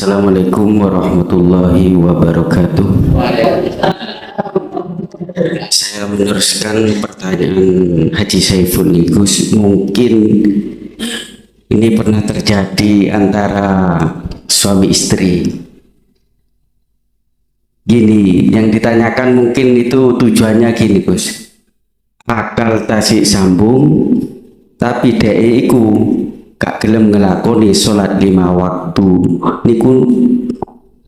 Assalamualaikum warahmatullahi wabarakatuh. Saya meneruskan pertanyaan Haji Saiful Gus. Mungkin ini pernah terjadi antara suami istri. Gini, yang ditanyakan mungkin itu tujuannya gini Gus. Akal tasik sambung, tapi dhek iku gak gelem ngelakoni sholat 5 waktu niku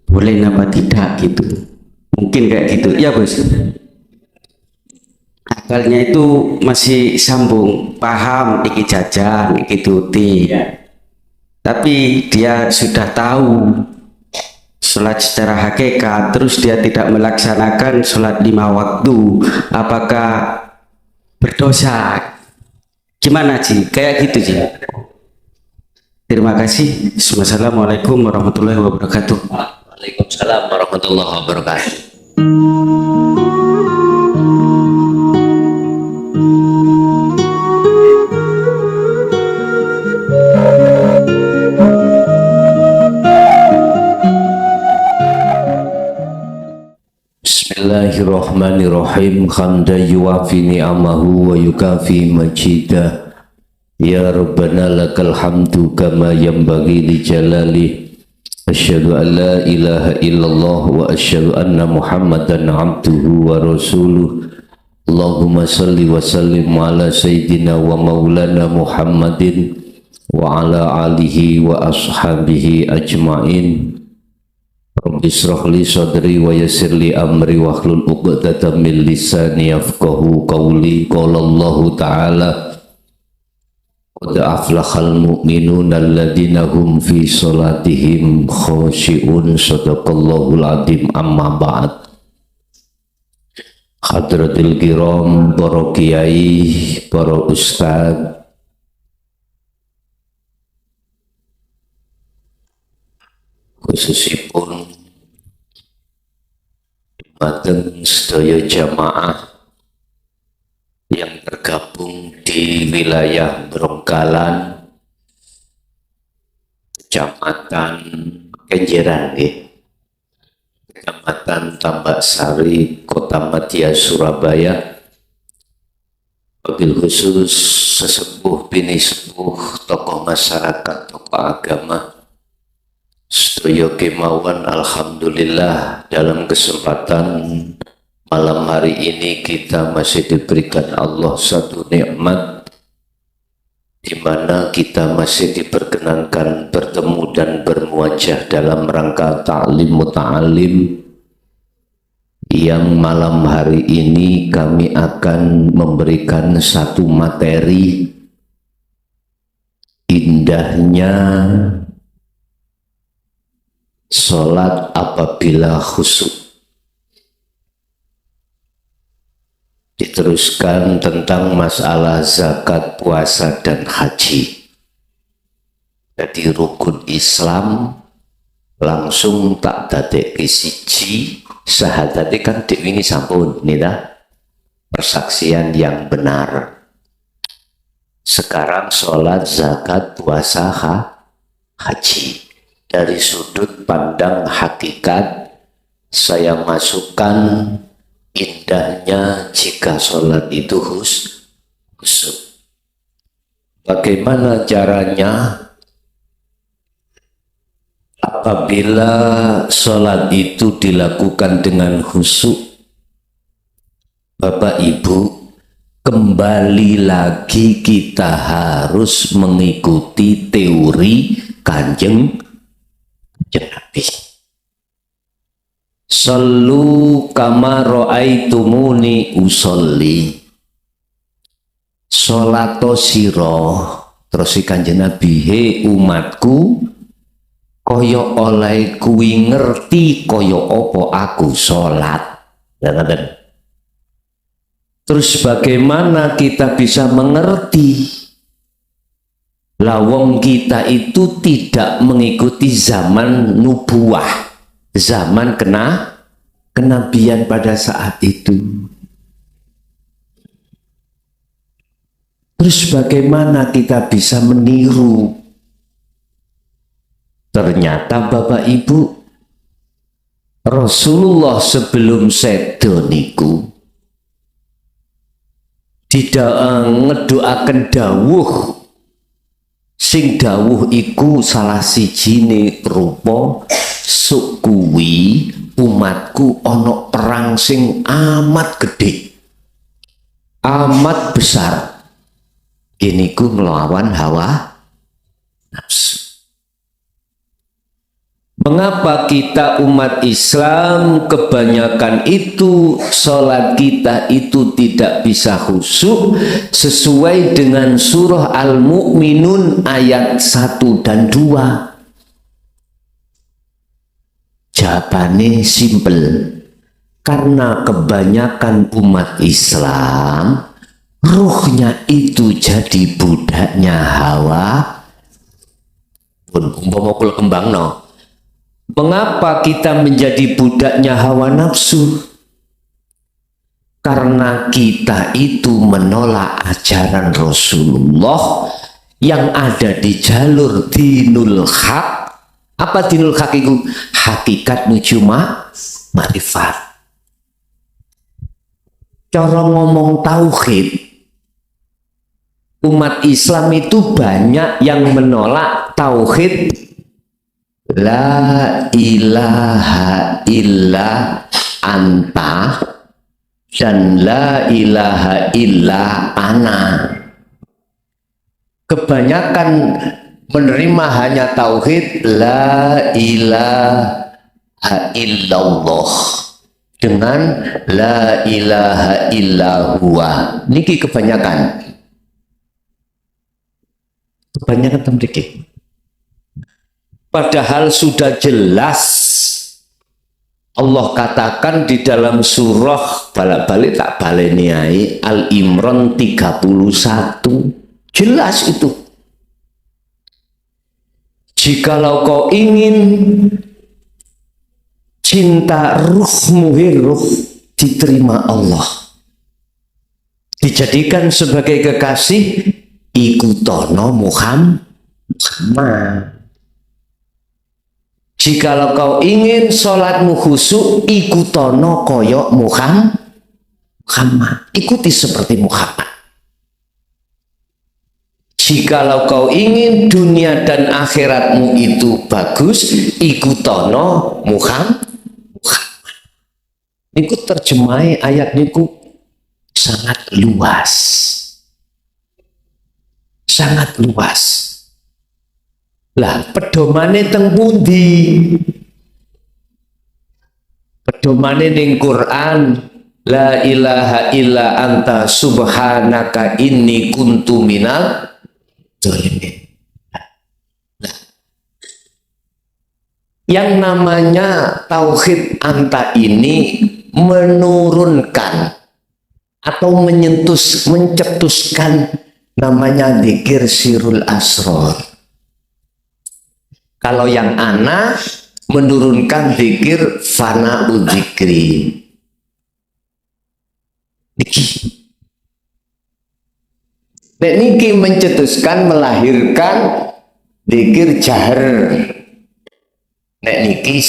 boleh apa tidak gitu, mungkin kayak gitu ya Bos. Akalnya itu masih sambung, paham iki jajan iki tuti, tapi dia sudah tahu sholat secara hakikat, terus dia tidak melaksanakan sholat 5 waktu, apakah berdosa? Gimana sih kayak gitu sih? Terima kasih. Assalamualaikum warahmatullahi wabarakatuh. Waalaikumsalam warahmatullahi wabarakatuh. Bismillahirrahmanirrahim. Hamdan yuwafi ni'amahu wa yukafi majidah. Ya Rabbana lakal hamdu kama yanbaghi li jalali. Asyhadu an la ilaha illallah wa asyhadu anna Muhammadan abduhu wa rasuluh. Allahumma salli wa sallim ala sayyidina wa maulana Muhammadin wa ala alihi wa ashabihi ajma'in. Rabbi israh li sadri wa yassir li amri wa hlul 'uqdatam min lisani yafqahu qawli. Qala Allah ta'ala: qad aflahal mu'minuna alladhina hum fi salatihim khashi'un. Shadaqallahul adzim. Amma ba'd. Hadratil kiram, para kiai, para ustad, khususipun dumateng sedaya jamaah yang tergabung di wilayah Bronggalan, Kecamatan Kenjeran, Kecamatan Tambak Sari, Kota Madya, Surabaya. Wabil khusus sesepuh bini sepuh, tokoh masyarakat, tokoh agama, sedaya kemauan. Alhamdulillah, dalam kesempatan malam hari ini kita masih diberikan Allah satu nikmat, di mana kita masih diperkenankan bertemu dan bermuajah dalam rangka ta'lim muta'alim, yang malam hari ini kami akan memberikan satu materi indahnya sholat apabila khusyuk. Diteruskan tentang masalah zakat, puasa, dan haji. Jadi rukun Islam langsung tak dadeki siji, sahadate kan dek ini sampun nida, persaksian yang benar. Sekarang sholat, zakat, puasa, haji. Dari sudut pandang hakikat, saya masukkan indahnya jika sholat itu khusyuk. Bagaimana caranya? Apabila sholat itu dilakukan dengan khusyuk, Bapak Ibu, kembali lagi kita harus mengikuti teori Kanjeng Nabi. Sallu kama ra'aitumuni usolli. Sholato siro, terus Kanjeng Nabi, he umatku, kaya oleh kuwi ngerti kaya apa aku sholat. Terus bagaimana kita bisa mengerti? Lawong kita itu tidak mengikuti zaman nubuah, zaman kenabian pada saat itu. Terus bagaimana kita bisa meniru Ternyata Bapak Ibu, Rasulullah sebelum sedo niku tidak ngedoaken dawuh, sing dawuh iku salah sijine rupa sukuwi umatku ono perang sing amat gede, amat besar. Ini ku melawan hawa nafsu. Mengapa kita umat Islam kebanyakan itu sholat kita itu tidak bisa khusyuk sesuai dengan surah Al-Mu'minun ayat 1 dan 2? Jawabannya simpel. Karena kebanyakan umat Islam ruhnya itu jadi budaknya hawa. Umpama kula kembangno. Mengapa kita menjadi budaknya hawa nafsu? Karena kita itu menolak ajaran Rasulullah yang ada di jalur dinul haq. Apa dinul haq itu? Hakikat nuju ma'rifat. Cara ngomong tauhid, umat Islam itu banyak yang menolak tauhid la ilaha illa anta dan la ilaha illa ana. Kebanyakan menerima hanya tauhid la ilaha illallah dengan la ilaha illa huwa. Niki kebanyakan temriki. Padahal sudah jelas Allah katakan di dalam surah balik-balik tak baleniai Al-Imran 31. Jelas itu. Jikalau kau ingin cinta ruhmu ruh diterima Allah, dijadikan sebagai kekasih, ikutono Muhammad. Jikalau kau ingin sholatmu khusyuk, ikutono koyok Muhammad. Ikuti seperti Muhammad. Jikalau kau ingin dunia dan akhiratmu itu bagus, ikutono Muhammad. Niku terjemai ayat niku sangat luas. Sangat luas. Lah pedomane teng pundi? Pedomane ning Quran, la ilaha illa anta subhanaka inni kuntu minal dzalimin. Yang namanya tauhid anta ini menurunkan atau mencetuskan namanya dzikir sirul asrar. Kalau yang ana menurunkan zikir fana'u dzikri. Nek niki mencetuskan melahirkan zikir jahar. Nek niki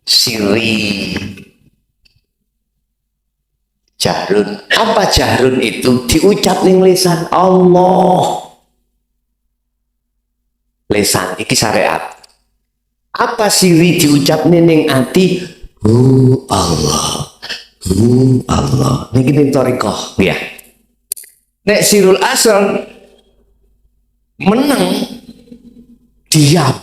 siri. Jahrun. Apa jahrun itu? Diucap ning lisan Allah. Lesan iki syariat. Apa siri diucap ning ati? Allah. Allah. Niki ning thariqah ya. Nek sirul asal meneng diam.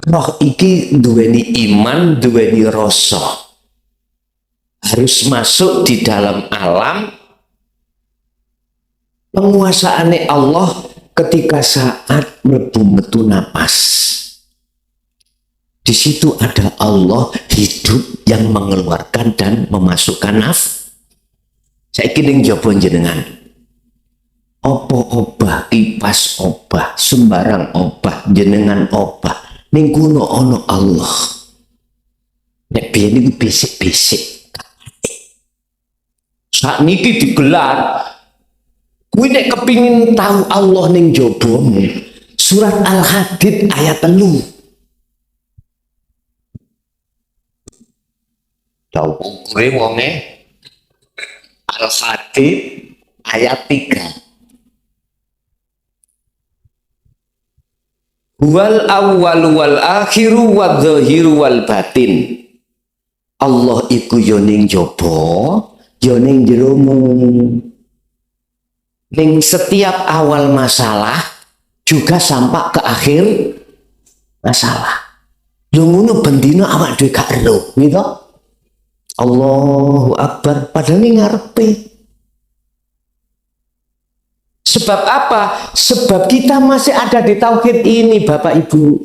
Roh iki duweni iman, duweni rasa. Harus masuk di dalam alam penguasaane Allah. Ketika saat metu napas, di situ ada Allah hidup yang mengeluarkan dan memasukkan nafas. Saya kira jawab jenengan. Opo obah, kipas obah, sembarang obah, jenengan obah. Ning kuno ono Allah. Nek biyen niku bisik-bisik. Saat niki digelar. Kuwi nek kepingin tahu Allah ning jobomu, Surat Al-Hadid ayat 3. Tahu ukure wonge Al-Hadid ayat 3. Wal awwalu wal akhiru wal zahiru wal batin. Allah iku yo ning jaba, yo ning jeromu. Ning setiap awal masalah juga sampai ke akhir masalah. Lho ngono bendina awak dhewe gak ero, gitu. Allahu Akbar padahal ning ngarepe. Sebab apa? Sebab kita masih ada di tauhid ini, Bapak Ibu.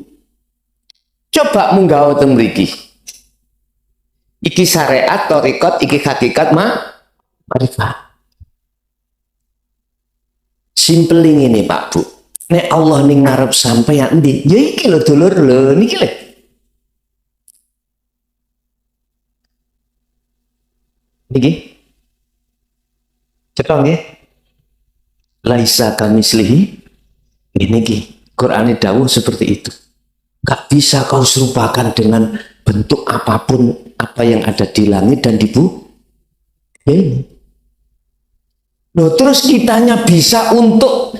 Coba munggah teng mriki. Iki syariat, thariqat, iki hakikat ma'rifat. Simpeling ini Pak Bu. Nek Allah ning ngarep sampeyan endi? Ya iki lho dulur lho, niki lho. Niki. Cetha nggih. Laisa kamislihi ini ki Quran dawuh seperti itu. Gak bisa kau serupakan dengan bentuk apapun apa yang ada di langit dan di bumi. Loh, terus kitanya bisa untuk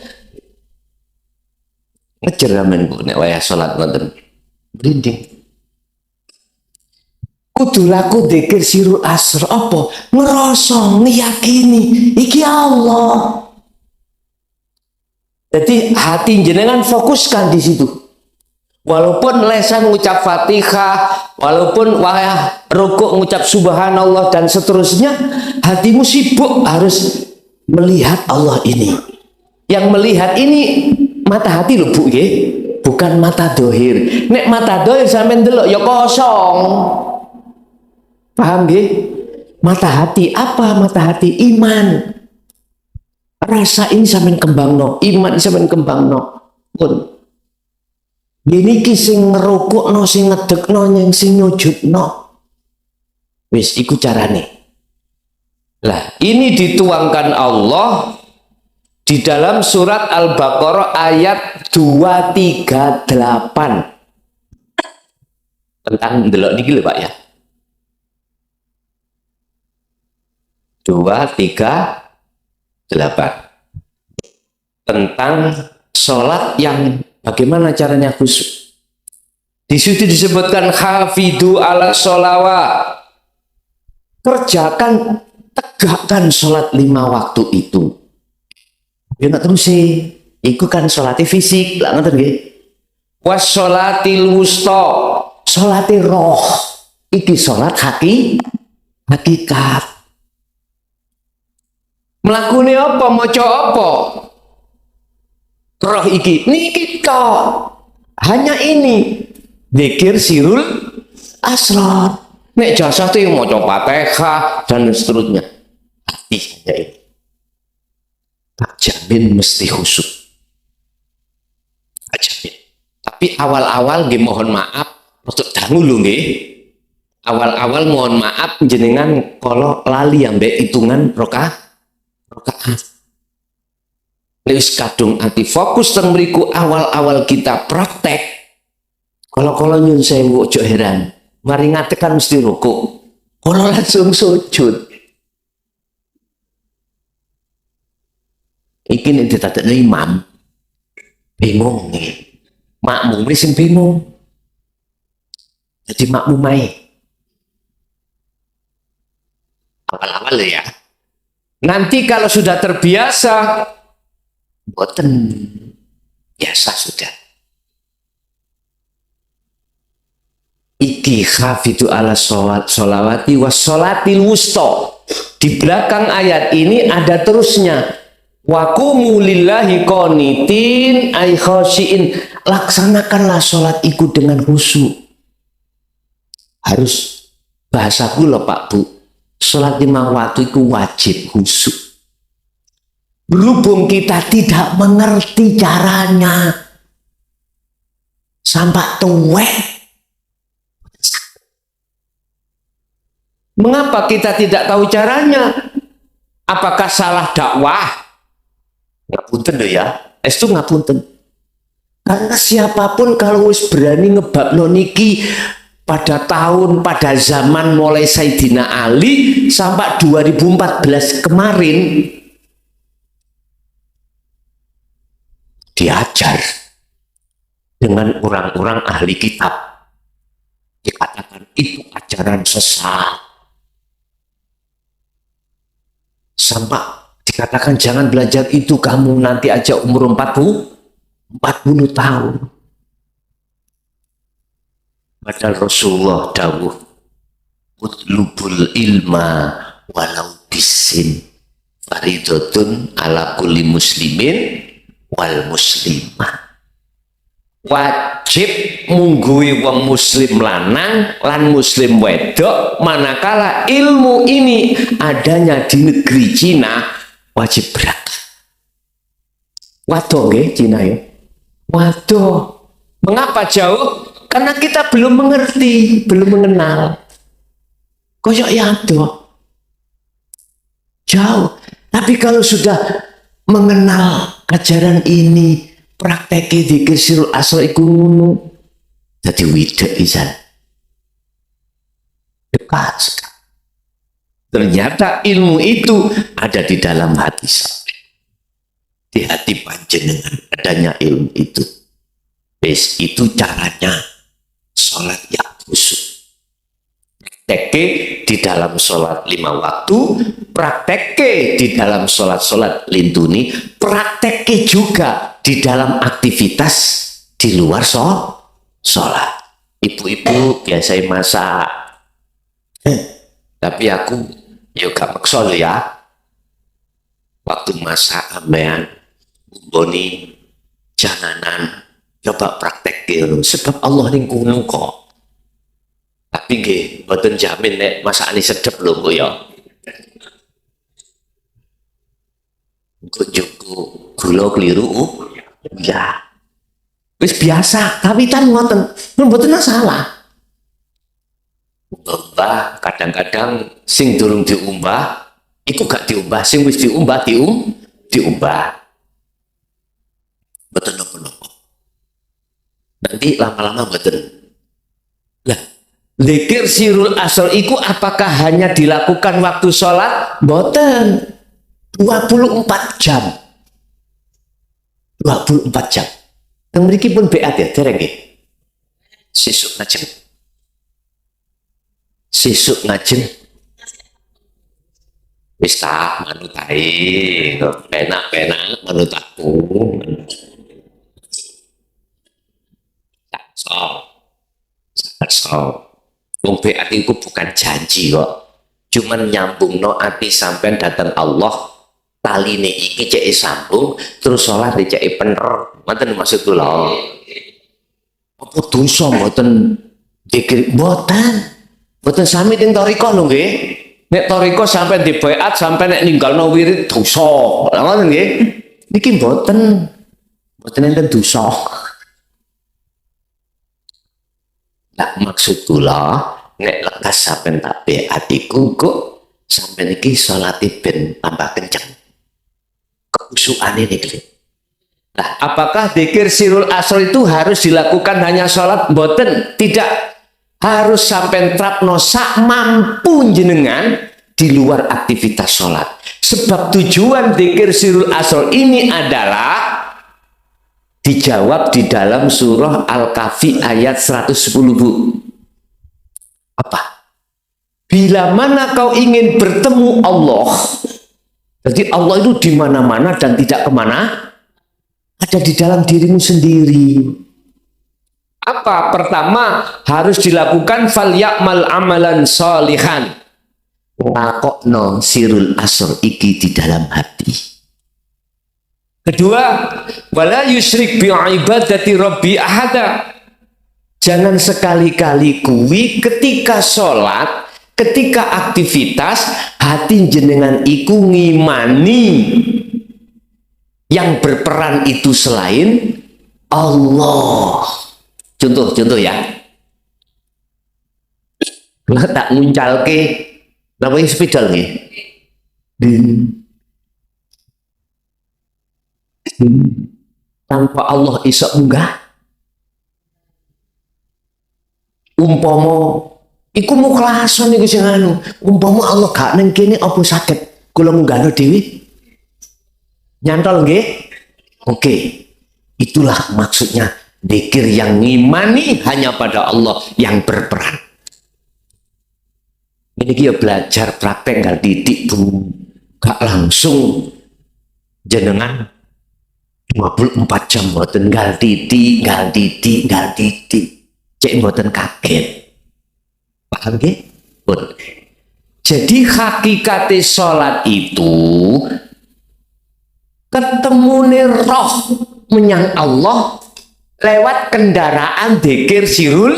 ngejer amen Bu nek wayah salat ngoten. Brinding. Kudu laku dzikir sirul asr apa? Ngerasa ngiyakini iki Allah. Jadi hati jenengan fokuskan di situ. Walaupun lesan ngucap Fatihah, walaupun wayah rukuk ngucap subhanallah dan seterusnya, hatimu sibuk harus melihat Allah ini. Yang melihat ini mata hati lho Bu, nggih. Bukan mata dohir. Nek mata dohir sampean delok ya kosong. Paham nggih? Mata hati apa? Mata hati iman. Rasa ini sampean kembangno, iman sampean kembangno. Pun. Gini ki sing ngerukukno, sing ngedekno, yang sing nyujudno. Wis iku carane. Lah, ini dituangkan Allah di dalam surat Al-Baqarah ayat 238. Tentang delok niki lho Pak ya. 238 tentang sholat yang bagaimana caranya khusyuk. Di situ disebutkan hafidu ala sholawat, kerjakan, tegakkan sholat 5 waktu itu. Ya nggak terus sih, itu kan sholat fisik, lah ngerti nggih. Was sholatil wusta, sholati roh, iki sholat hakikat. Mlakune apa, maca apa? Roh iki niki tok. Hanya ini. Zikir sirul asrar. Nek jasa itu maca Fatihah dan seterusnya. Hati saja ini. Tak jamin mesti khusyuk. Tak jamin. Tapi awal-awal nggih mohon maaf untuk dangu lho nggih. Awal-awal mohon maaf jenengan kalau lali ambek hitungan rakaat. Lewis kadung ati fokus teng mriku awal-awal kita praktek. Kalau nyun sewu ojo heran. Mari ngatekan mesti rukuk. Kalau langsung sujud. Iki nek ditadekno imam bingung nih. Makmum sing bingung. Jadi makmum ae. Awal-awal ya. Nanti kalau sudah terbiasa, boten biasa sudah. Iki khafidu ala sholawati was sholatil wusta. Di belakang ayat ini ada terusnya. Waqumu lillahi qanitin ay khashiin. Laksanakanlah sholat iku dengan khusyuk. Harus bahasaku loh Pak Bu. Sholat 5 waktu itu wajib khusyuk. Berhubung kita tidak mengerti caranya sampai tuwek. Mengapa kita tidak tahu caranya? Apakah salah dakwah? Ngapunten loh ya. Itu ngapunten. Karena siapapun kalau wis berani ngebabno niki pada zaman mulai Sayyidina Ali sampai 2014 kemarin diajar dengan orang-orang ahli kitab, dikatakan itu ajaran sesat, sampai dikatakan jangan belajar itu, kamu nanti aja umur 40 tahun. Padahal Rasulullah dawuh, utlubul ilma walau bisin faridotun ala kulli muslimin wal muslimah. Wajib munggui wong muslim lanang lan muslim wedok manakala ilmu ini adanya di negeri Cina, wajib berangkat. Waduh nggih Cina ya. Waduh. Mengapa jauh? Karena kita belum mengerti, belum mengenal. Koyok ya jauh. Tapi kalau sudah mengenal ajaran ini, prakteknya dzikir sirul asal iku ngono, dadi widak isan. Dekat sekali. Ternyata ilmu itu ada di dalam hati saya. Di hati panjenengan adanya ilmu itu. Bes itu caranya sholat yang khusyuk. Praktekke di dalam sholat 5 waktu, praktekke di dalam sholat lintuni, praktekke juga di dalam aktivitas di luar sholat. Ibu-ibu biasa masak, tapi aku juga maksa ya. Waktu masak ambean, boni, janganan, coba praktek gitu, sebab Allah ning kono kok. Tapi nggih mboten jamin nek masakane sedep lho kok ya. Kujuku gula keliru ya. Wis biasa, kawitan ngoten, mboten masalah. Umbah kadang-kadang sing durung diumbah iku gak diumbah, sing wis diumbah diumbah. Mboten napa-napa. Nanti lama-lama mboten. Lah, dzikir sirul asal iku apakah hanya dilakukan waktu sholat? Mboten. 24 jam. 24 jam. Teng mriki pun beat ya, dereng nggih. Sesuk ngajeng. Sesuk ngajeng. Wis tak manut ae, penak-penak manut aku. Wong beat itu bukan janji kok, cuman nyambung no ati sampai datang Allah, tali ini iki cek sambung terus sholat cek bener, mboten maksud kula. Apa dosa mboten dikir mboten sami teng toriko lho nggih. Nek toriko sampai di beat sampai nek ninggalno wirid dosa. Lha ngoten nggih. Niki mboten enten dosa. Nah, maksud kula nek lekas sampean tak beat iku kok sampean iki salate ben tambah kenceng. Kekhusyukane niki. Nah, apakah dzikir sirul asr itu harus dilakukan hanya salat? Mboten, tidak. Harus sampean trapno sak mampu jenengan di luar aktivitas salat. Sebab tujuan dzikir sirul asr ini adalah dijawab di dalam surah Al-Kahfi ayat 110, Bu. Apa? Bila mana kau ingin bertemu Allah, jadi Allah itu di mana-mana dan tidak kemana, ada di dalam dirimu sendiri. Apa? Pertama, harus dilakukan fal ya'mal amalan sholihan. Ngakokno sirul asr iki di dalam hati. Kedua, wala yusyrik bi ibadati rabbi ahada. Jangan sekali-kali kuwi ketika sholat, ketika aktivitas, hati jenengan iku ngimani yang berperan itu selain Allah. Contoh ya. Lah tak nguncalke napa iki spidol nggih. tanpa Allah iso munggah? Umpama iku mukhlason iku sing anu, umpama Allah gak ning kene apa saged kula munggahno dhewe? Nyantol nggih? Oke. Itulah maksudnya zikir yang ngimani hanya pada Allah yang berperan. Ini dia belajar praktek gak didik Bu, gak langsung jenengan 24 jam mboten gal didik, cek mboten kaget. Paham nggih? Pun. Jadi hakikat salat itu ketemune roh menyang Allah lewat kendaraan dzikir sirul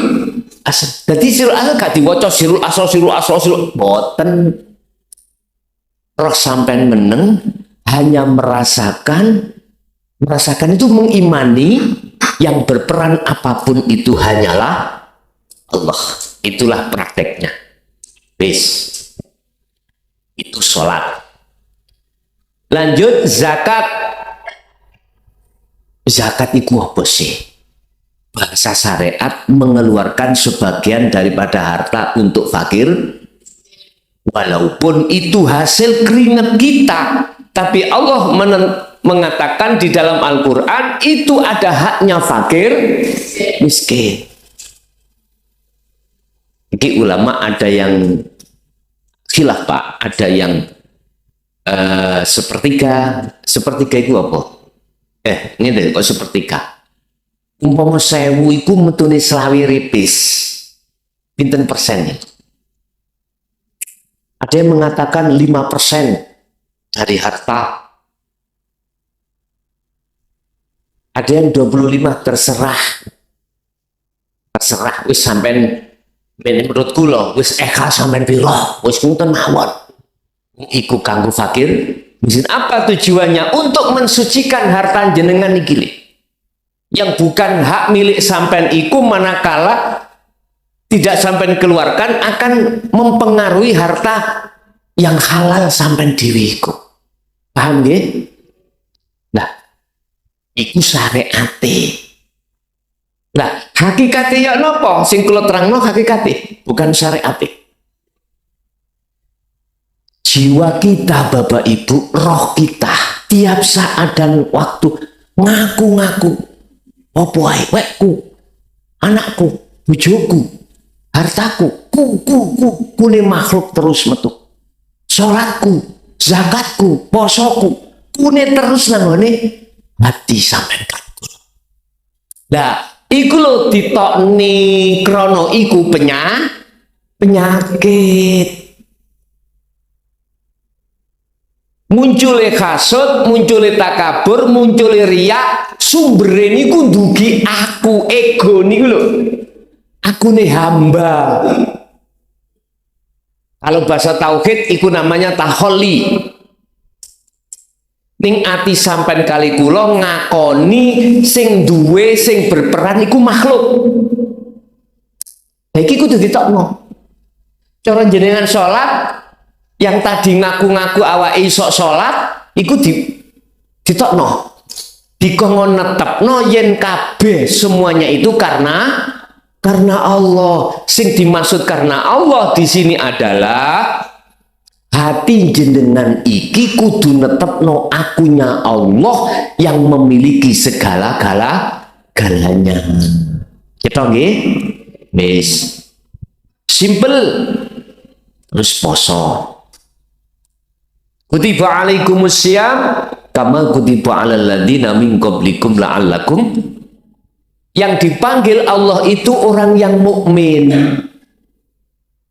asal. Jadi sirul asal gak diwaca sirul asal boten. Roh sampean meneng hanya merasakan itu mengimani yang berperan apapun itu hanyalah Allah. Itulah prakteknya. Bis. Itu sholat. Lanjut zakat. Zakat itu apa sih? Bahasa syariat mengeluarkan sebagian daripada harta untuk fakir, walaupun itu hasil keringat kita, tapi Allah mengatakan di dalam Al-Quran itu ada haknya fakir miskin. Jadi ulama ada yang khilaf Pak, ada yang sepertiga itu apa? Ini kok sepertiga. Umpama 1000 iku metune selawi ripis. Pinten persen itu? Ada yang mengatakan 5% dari harta. Ada yang 25, terserah. Terserah wis sampean menurut kula wis ikhlas sampean pira? Wis ngoten mawon. Iku kanggo fakir. Miskin. Apa tujuannya? Untuk mensucikan harta jenengan iki yang bukan hak milik sampean iku, manakala tidak sampean keluarkan akan mempengaruhi harta yang halal sampean dhewe iku. Paham nggih? Nah, iku syariate. Nah, hakikate ya napa? Sing kula terangno hakikate, bukan syariate. Jiwa kita, Bapak Ibu, roh kita, tiap saat dan waktu ngaku-ngaku, opo ae, wekku, anakku, bojoku, hartaku, kune makhluk terus metu. Salatku, zakatku, posoku, kune terus nanggone hati sampean kanku. Lah, iku lho ditokni krana iku penyakit. Muncul hasud, muncul takabur, muncul riya, sumber niku ndugi aku, ego niku lho. Aku nih hamba. Kalau bahasa tauhid iku namanya taholli. Ning ati sampean kali kula ngakoni sing duwe sing berperan iku makhluk. Lah iki kudu ditokno. Cara jenengan salat yang tadi ngaku-ngaku awake iso salat iku ditokno. Dikongkon netepno yen kabeh semuanya itu karena Allah. Sing dimaksud karena Allah di sini adalah hati jenengan iki kudu netepno akunya Allah yang memiliki segala-galanya. Kita nggih? Wis. Simple. Terus poso. Kutiba alaikumus syiyam kama kutiba alal ladzina min qablikum la'allakum. Yang dipanggil Allah itu orang yang mukmin,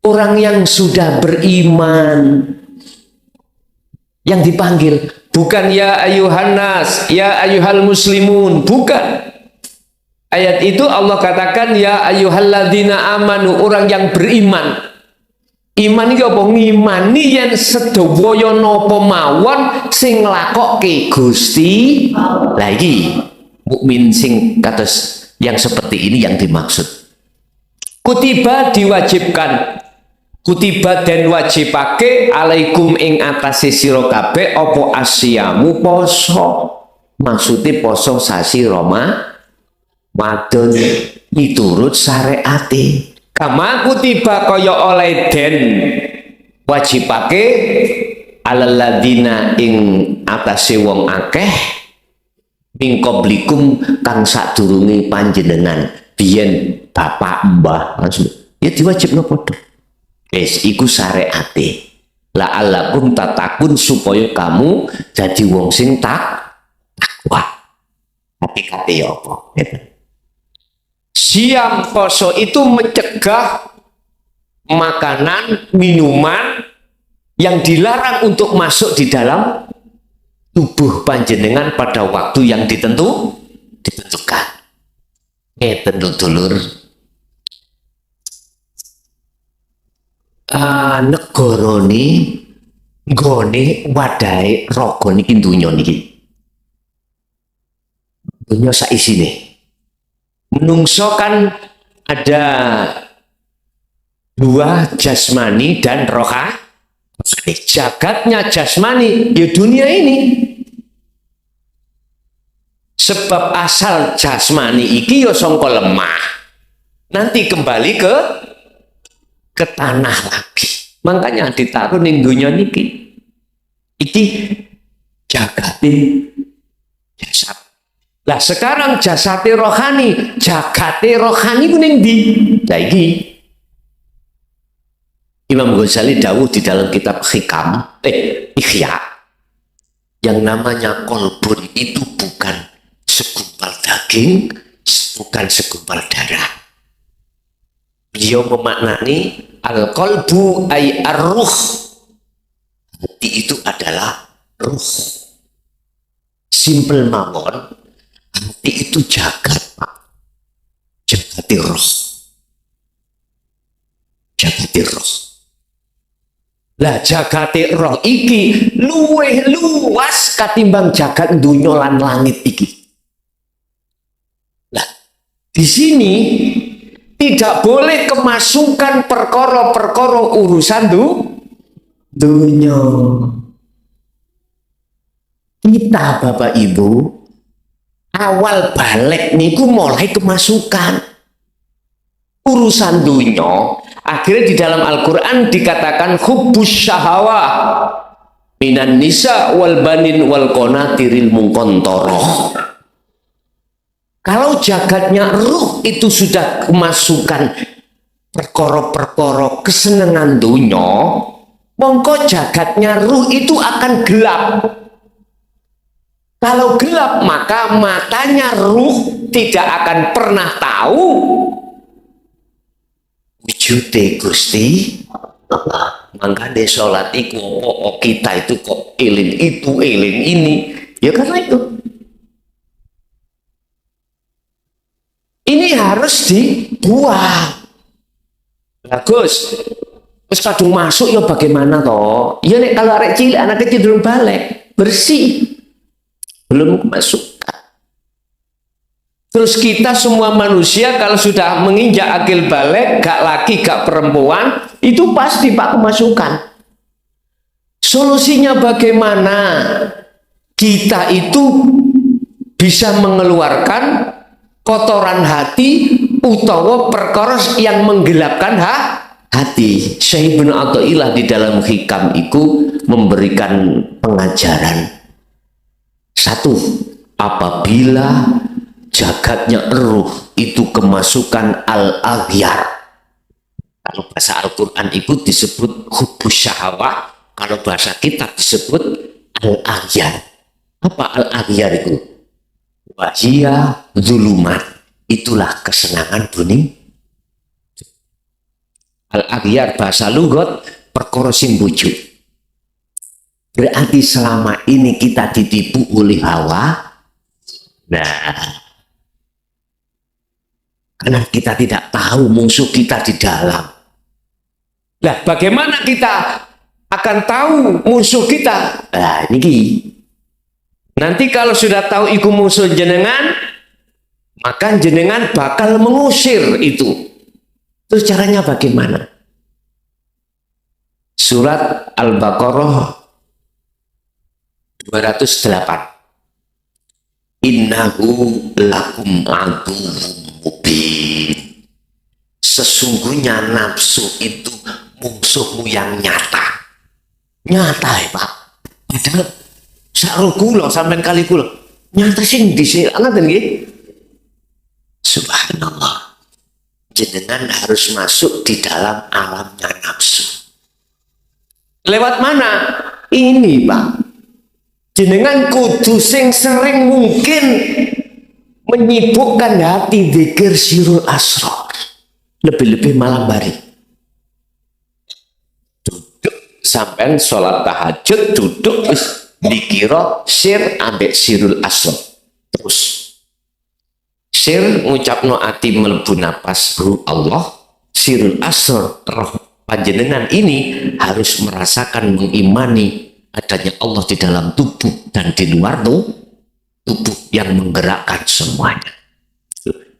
orang yang sudah beriman. Yang dipanggil bukan ya ayuhan nas, ya ayuhal muslimun, bukan. Ayat itu Allah katakan ya ayyuhalladzina amanu, orang yang beriman. Iman iki apa? Ngimani yen sedaya napa mawon sing nglakokke Gusti. Lah iki mukmin sing kados yang seperti ini yang dimaksud. Kutiba diwajibkan, kutiba dan wajibake alaikum ing atase sira kabeh apa asyamu poso. Maksudnya poso sasi Ramadan miturut syariate. Kama kutiba kaya oleh den wajibake alal ladina ing atase wong akeh min qablikum kang sadurunge panjenengan biyen bapak mbah ya diwajibno padha. Wis iku syariate. La'allakum tatakun supaya kamu jadi wong sing takwa. Hakikate ya apa? Siam poso itu mencegah makanan, minuman yang dilarang untuk masuk di dalam tubuh panjenengan pada waktu yang ditentukan. Ngeten dulur. Negara ni nggone wadahe raga niki donya niki. Donya sak isine. Menungso kan ada dua, jasmani dan rohani. Jagatnya jasmani ya dunia ini. Sebab asal jasmani iki ya sangka lemah. Nanti kembali ke tanah lagi. Makanya ditaruh ning dunia niki. Iki jagate jasad. Lah sekarang jasate rohani, jagate rohani ku ning ndi? Lah iki Imam Ghazali dawuh di dalam kitab Hikam, Ihya, yang namanya kolbun itu bukan segumpal daging, bukan segumpal darah. Beliau memaknani al-qalbu ay ar-ruh. Hati itu adalah ruh. Simple mawon, hati itu jagat, Pak. Jagati roh. Jagati roh. Lah jagate roh iki luweh luas katimbang jagat dunya lan langit iki. Lah di sini tidak boleh kemasukan perkara-perkara urusan dunya. Kita Bapak Ibu awal balik niku mulai kemasukan urusan dunya. Akhirnya di dalam Al-Quran dikatakan hubbus syahawah minan nisa wal banin wal qanatiril muqantarah. Kalau jagatnya ruh itu sudah kemasukan perkara-perkara kesenangan dunya, mongko jagatnya ruh itu akan gelap. Kalau gelap maka matanya ruh tidak akan pernah tahu wujude Gusti Allah. Makanya sholat itu kita itu kok eling itu eling ini ya karena itu ini harus dibuang. Bagus terus kadung masuk ya bagaimana toh ya nek kalau arek cilik anak kecil belum balik bersih belum masuk. Terus kita semua manusia kalau sudah menginjak akil balik, gak laki, gak perempuan, itu pasti Pak kemasukan. Solusinya bagaimana? Kita itu bisa mengeluarkan kotoran hati utawa perkara yang menggelapkan hati. Syekh Ibnu Athaillah di dalam Hikam itu memberikan pengajaran. Satu, apabila jagatnya ruh itu kemasukan al-aghyar. Kalau bahasa Al-Quran itu disebut hubbus syahawah, kalau bahasa kita disebut al-aghyar. Apa al-aghyar itu? Wahia zulumat, itulah kesenangan bunyi. Al-aghyar bahasa lugat perkara sing bujuk. Berarti selama ini kita ditipu oleh hawa. Nah, karena kita tidak tahu musuh kita di dalam. Nah, bagaimana kita akan tahu musuh kita? Nah, ini. Nanti kalau sudah tahu iku musuh jenengan, maka jenengan bakal mengusir itu. Terus caranya bagaimana? Surat Al-Baqarah 208. innahu lakum aduwwum mubin. Sesungguhnya nafsu itu musuhmu yang nyata. Nyata ya Pak. Padahal sakro kula sampean kali kula. Nyata sing dhisik ngoten nggih. Subhanallah. Jenengan harus masuk di dalam alamnya nafsu. Lewat mana? Ini Pak. Jenengan kudu sing sering mungkin menyibukkan hati zikir sirul asrar. Lebih-lebih malam hari. Duduk sampai sholat tahajud, duduk dikira sir ambek sirul asrar. Terus sir ngucapno ati mlebu napas ru Allah, sirul asrar roh panjenengan ini harus merasakan mengimani adanya Allah di dalam tubuh dan di luar tubuh yang menggerakkan semuanya.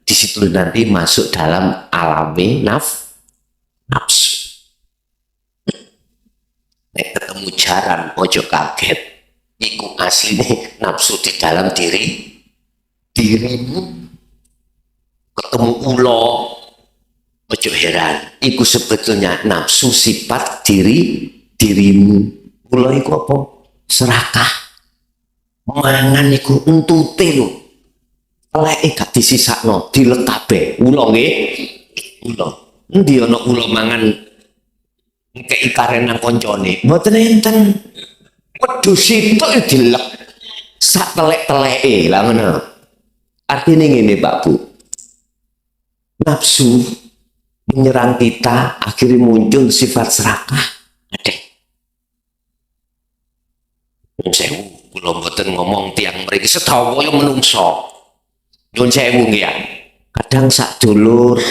Di situ nanti masuk dalam alami nafsu. Nek ketemu jaran ojo kaget, iku aslinya nafsu di dalam dirimu. Ketemu ulo, ojo heran, iku sebetulnya nafsu sifat dirimu. Ulo iku apa? Serakah. Mangan iku entute lho. Lek gak disisakno diletabe ulo nggih. Ulo. Endi ana ulo mangan ngekeki karen nang koncone? Mboten enten. Wedhus sitok dilek sak telek-teleke lah ngono. Artine ngene Pak Bu. Nafsu menyerang kita akhirnya muncul sifat serakah. Adek. Sewu kula mboten ngomong tiang mriki sedaya menungso. Nyuwun sewu nggih ya. Kadang sak dulur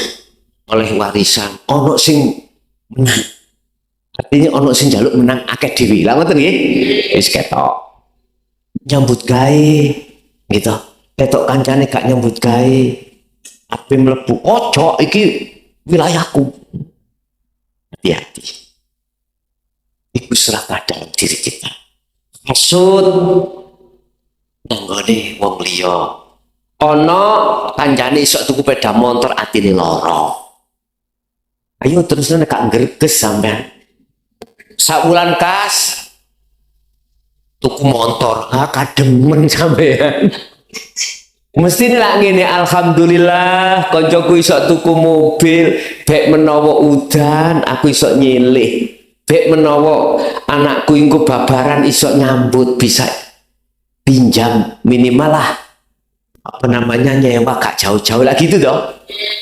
oleh warisan ono sing menang. Artinya ono sing njaluk menang akeh dhewe. Lah ngoten nggih. Wis ketok. Nyambut gawe gitu. Ketok kancane gak nyambut gawe. Ape mlebu ojo iki wilayahku. Hati-hati. Iku serakah dalam diri kita. Maksud nanggone wong liya. Ana kancane iso tuku sepeda motor atine lara. Ayo terus nek gak ngreges sampean. Sabulan kas tuku motor, kademen sampean. Mesti lah ngene, alhamdulillah koncoku iso tuku mobil, bek menawa udan aku iso nyilih. Bek menawa anakku ingku babaran iso nyambut bisa pinjam minimal lah apa namanya nyewa gak jauh-jauh lagi itu dong.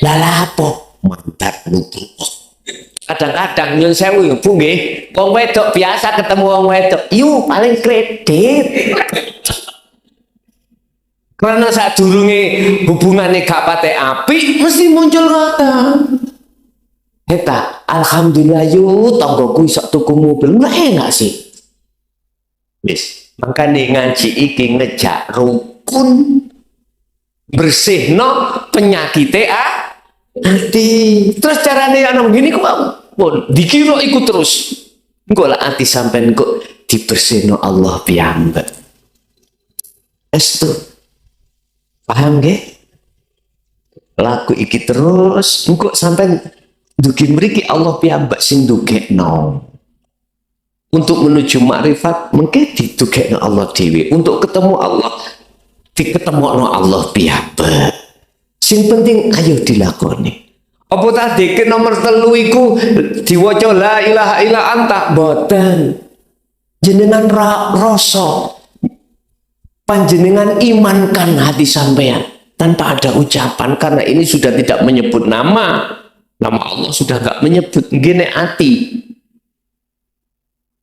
Lah apa? Mantap nutup. Kadang-kadang nyun sewu ya Bu nggih, wong wedok biasa ketemu wong wedok, yuk paling kredit. Karena saat durunge hubungannya gak pate apik, mesti muncul ngoten. Eta, alhamdulillah yuk tanggoku iso tuku mobil, enak sih. Wis, makane ngaji iki ngejak rukun bersihno penyakite ati. Terus carane ana begini kok pun dikira iku terus. Engko lah ati sampean kok dibersihno Allah piyambak. Estu. Paham nggih? Laku iki terus engko sampean dugi mriki Allah piyambak sing ndugekno. Untuk menuju makrifat mungkin didugekno Allah dhewe. Untuk ketemu Allah diketemokno Allah piyambak. Sing penting ayo dilakoni. Apa tadi ke nomor 3 iku diwaca la ilaha illa anta boten. Jenengan rasa panjenengan imankan hati sampean tanpa ada ucapan karena ini sudah tidak menyebut nama Allah sudah gak menyebut gini hati.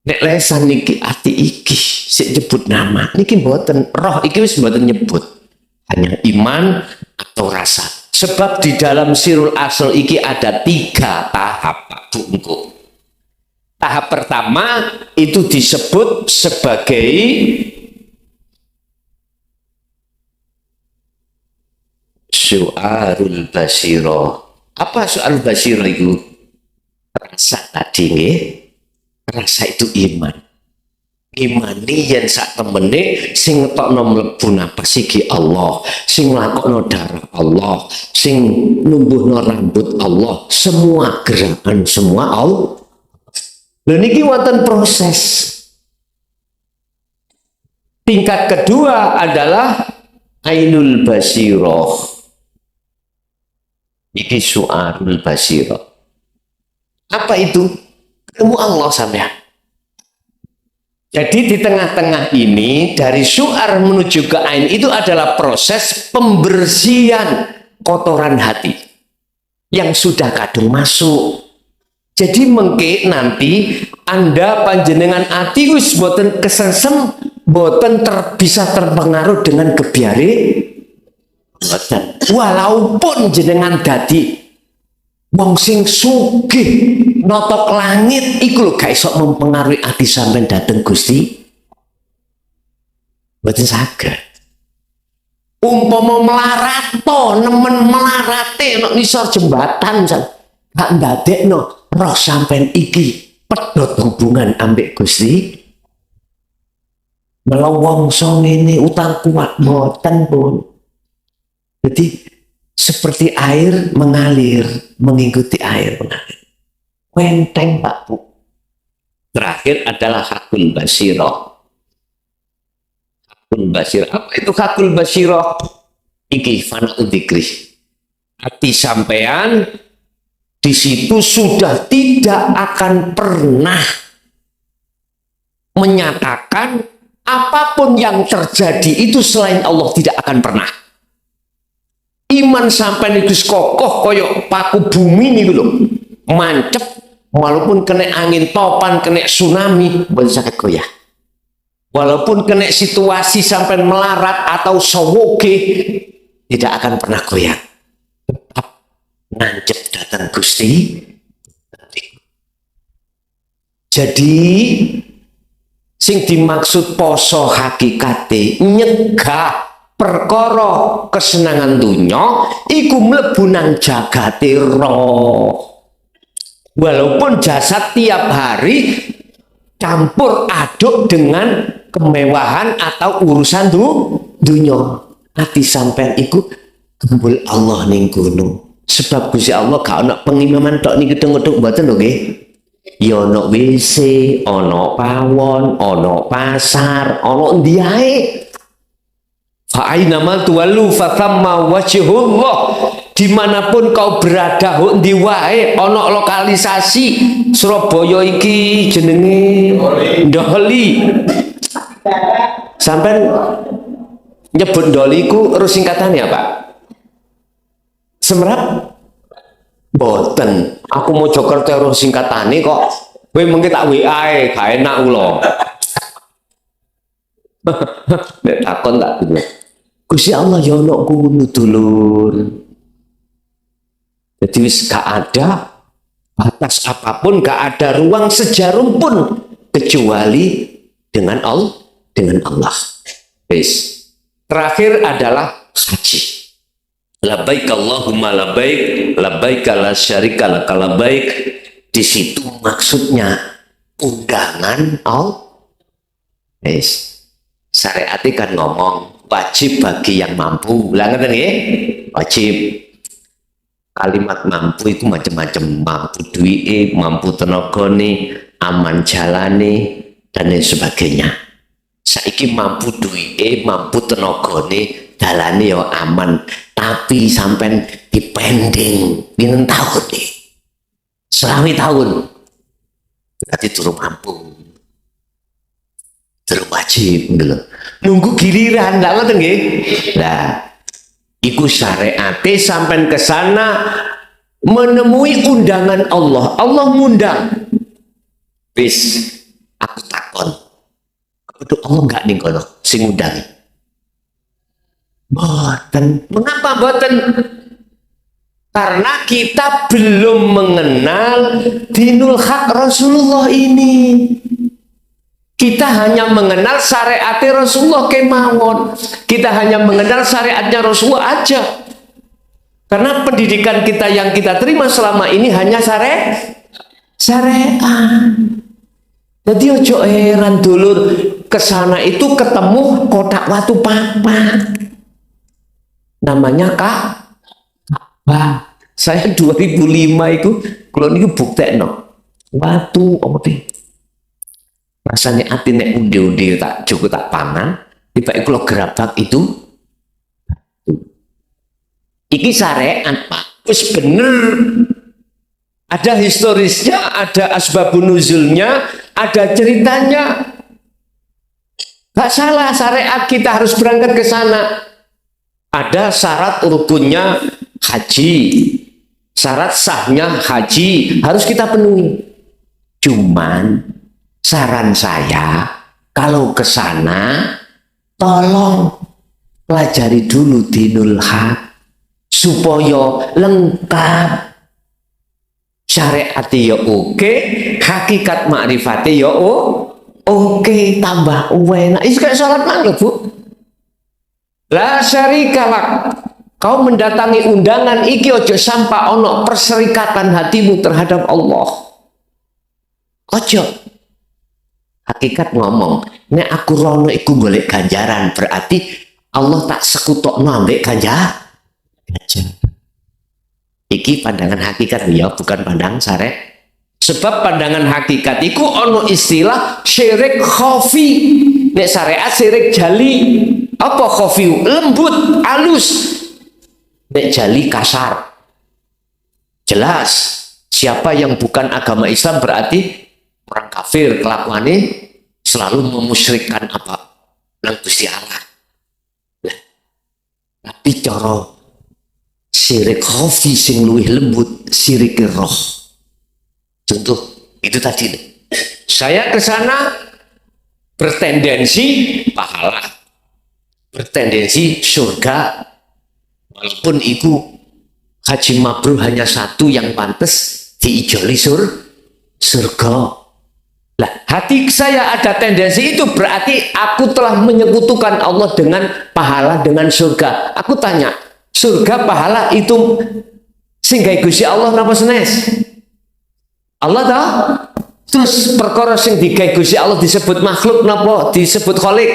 Nek lesan niki ati iki sik nyebut nama niki mboten roh iki wis mboten nyebut hanya iman atau rasa sebab di dalam sirul asal iki ada 3 tahap Pak Bu. Tahap pertama itu disebut sebagai syu'arul basiro. Apa syu'arul basiro itu? Rasa tadi nggih. Rasa itu iman. ngimani yen sak temene sing ngetokno mlebu napas iki Allah, sing nglakokno darah Allah, sing numbuhno rambut Allah, semua gerakan semua Allah. Lha niki wonten proses. Tingkat kedua adalah ainul basirah. Iki su'arul basirah. Apa itu? Ketemu Allah sampean. Jadi di tengah-tengah ini dari syu'ar menuju ke ain itu adalah proses pembersihan kotoran hati yang sudah kadung masuk. Jadi mengke nanti Anda panjenengan ati wis boten kesensem, boten bisa terpengaruh dengan kebiare. Boten. Walaupun jenengan dadi wong sing sugih notok langit iku lho gak iso mempengaruhi ati sampean dateng Gusti. Boten saged. Umpama melarat to, nemen melarate nek nisor jembatan gak ndadekno roh sampean iki pedhot hubungan ambek Gusti. Melawangsa ngene utang kuat boten pun. Jadi seperti air mengalir, mengikuti air mengalir. Wenteng Pak Bu. Terakhir adalah hakul basirah. Hakul basirah. Apa itu hakul basirah? Iki fana'u dzikri. Hati sampean di situ sudah tidak akan pernah menyatakan apapun yang terjadi itu selain Allah, tidak akan pernah. Iman sampai itu kokoh koyok paku bumi nih lho, mancep walaupun kena angin topan, kena tsunami, boleh sakit goyah. Walaupun kena situasi sampai melarat atau sowoge, tidak akan pernah goyah. Tetap nancep datang Gusti. Jadi sing dimaksud poso hakikate nyegah perkara kesenangan dunya iku mlebu nang jagate roh. Walaupun jasad tiap hari campur aduk dengan kemewahan atau urusan dunya, hati sampean iku gembul Allah ning kono. Sebab Gusti Allah gak ana pengimaman tok niki gedung-gedung mboten lho nggih. Ya ana WC, ana pawon, ana pasar, ana endi ae. Fa'ainama tuwallu fathamma wajhullah. Dimanapun kau berada di wae ana lokalisasi Surabaya iki jenenge Ndoli. Sampai nyebut Ndoli ku terus singkatannya apa? Semerap? Boten. Aku mau Jakarta terus singkatane kok. Kowe mengke tak WA gak enak kula. Nek takon tak gitu. Gusti Allah ya ono kuno dulur. Jadi wis gak ada batas apapun, gak ada ruang sejarum pun kecuali dengan Allah. Wis. Terakhir adalah haji. Labbaik Allahumma labbaik, labbaik la syarika lak labbaik. Di situ maksudnya undangan Allah. Wis. Syariat kan ngomong wajib bagi yang mampu. Lah ngeten nggih? Wajib. Kalimat mampu itu macam-macam, mampu duit, mampu tenagane, aman jalane dan lain sebagainya. Saiki mampu duit, mampu tenagane, dalane ya aman, tapi sampai dipending pinten tahun nih. 20 tahun. Berarti turun mampu. Turun wajib gitu. Nunggu giliran lah ngoten nggih. Lah iku syariate sampai ke sana menemui undangan Allah. Allah ngundang. Wis aku takon. Betul Allah enggak ning kono sing ngundangi. Boten. Mengapa boten? Karena kita belum mengenal dinul haq Rasulullah ini. Kita hanya mengenal syariat Rasulullah kemawon. Kita hanya mengenal syariatnya Rasulullah aja. Karena pendidikan kita yang kita terima selama ini hanya syariat. Jadi ojo heran dulur, kesana itu ketemu kotak watu papat. Namanya Ka'bah. Saya 2005 itu kalau niku buktekno. Watu apa sih? Rasanya ati nek undi-undi tak cukup tak pangan, tiba kalau gerabak itu iki syariat Pak. Wis bener. Ada historisnya, ada asbabun nuzulnya, ada ceritanya. Gak salah syariat kita harus berangkat ke sana. Ada syarat rukunnya haji. Syarat sahnya haji harus kita penuhi. Cuman saran saya kalau ke sana tolong pelajari dulu dinul haq supaya lengkap. Syariat ya oke, hakikat makrifat ya oke, tambah enak. Itu kayak sholat maghrib, Bu. La syarikalak. Kau mendatangi undangan iki ojo sampai ono perserikatan hatimu terhadap Allah. Ojo. Hakikat ngomong, nek aku rono iku golek ganjaran, berarti Allah tak sekutokno ambek ganjaran. Iki pandangan hakikat ya, bukan pandang syariat. Sebab pandangan hakikat iku ono istilah syirik khafi. Nek syariat syirik jali. Apa khafi? Lembut, halus. Nek jali kasar. Jelas. Siapa yang bukan agama Islam berarti orang kafir, kelakuannya selalu memusyrikkan apa? Nang Gusti Allah. Nah, tapi cara syirik khafi sing luwih lembut, syirik roh. Contoh itu tadi. Saya ke sana bertendensi pahala, bertendensi surga, walaupun itu haji mabrur hanya satu yang pantas diijoli surga. Lah, hati saya ada tendensi itu berarti aku telah menyekutukan Allah dengan pahala, dengan surga. Aku tanya, surga pahala itu sehingga Gusti Allah napa senes? Allah tahu. Terus perkara sing digawe Gusti Allah disebut makhluk napa disebut khalik?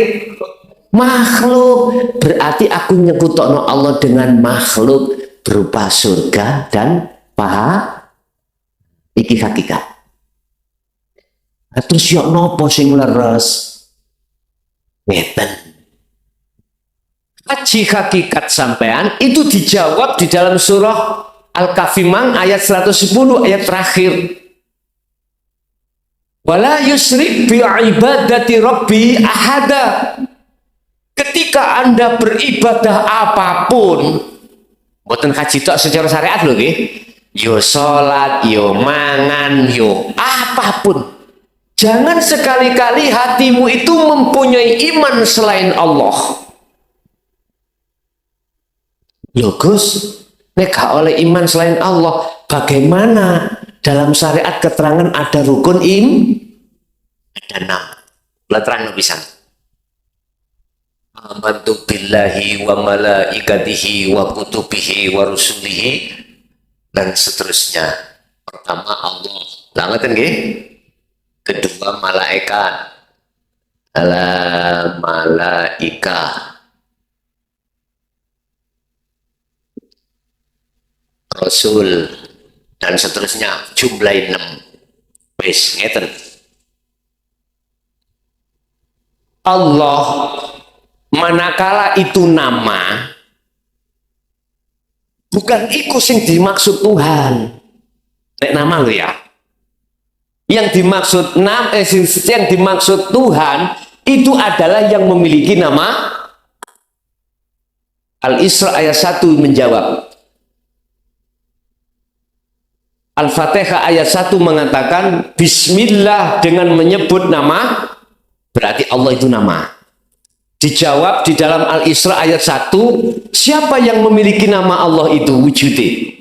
Makhluk. Berarti aku nyekutokno Allah dengan makhluk berupa surga dan pahala. Iki hakikat. Terus yo nopo sing leres? Ngeten. Haji hakikat sampean itu dijawab di dalam surah Al-Kahfi ayat 110 ayat terakhir. Wala yusrik bi ibadati rabbi ahada. Ketika Anda beribadah apapun, mboten haji tok secara syariat lho nggih. Yo salat, yo mangan, yo apapun. Jangan sekali-kali hatimu itu mempunyai iman selain Allah. Loh Gus, nek gak oleh iman selain Allah, bagaimana dalam syariat keterangan ada rukun ada 6. Terang bisa. Amantu billahi wa malaikatihi wa kutubihi wa rusulihi dan seterusnya. Pertama Allah, langetan nggih? Kedua malaikat. Malaika. Rasul dan seterusnya, jumlah 6. Wis ngeten. Allah manakala itu nama bukan iku sing dimaksud Tuhan. Nek nama lo ya. Yang dimaksud yang dimaksud Tuhan itu adalah yang memiliki nama. Al-Isra ayat 1 menjawab. Al-Fatihah ayat 1 mengatakan Bismillah dengan menyebut nama, berarti Allah itu nama. Dijawab di dalam Al-Isra ayat 1, siapa yang memiliki nama Allah itu wujudnya?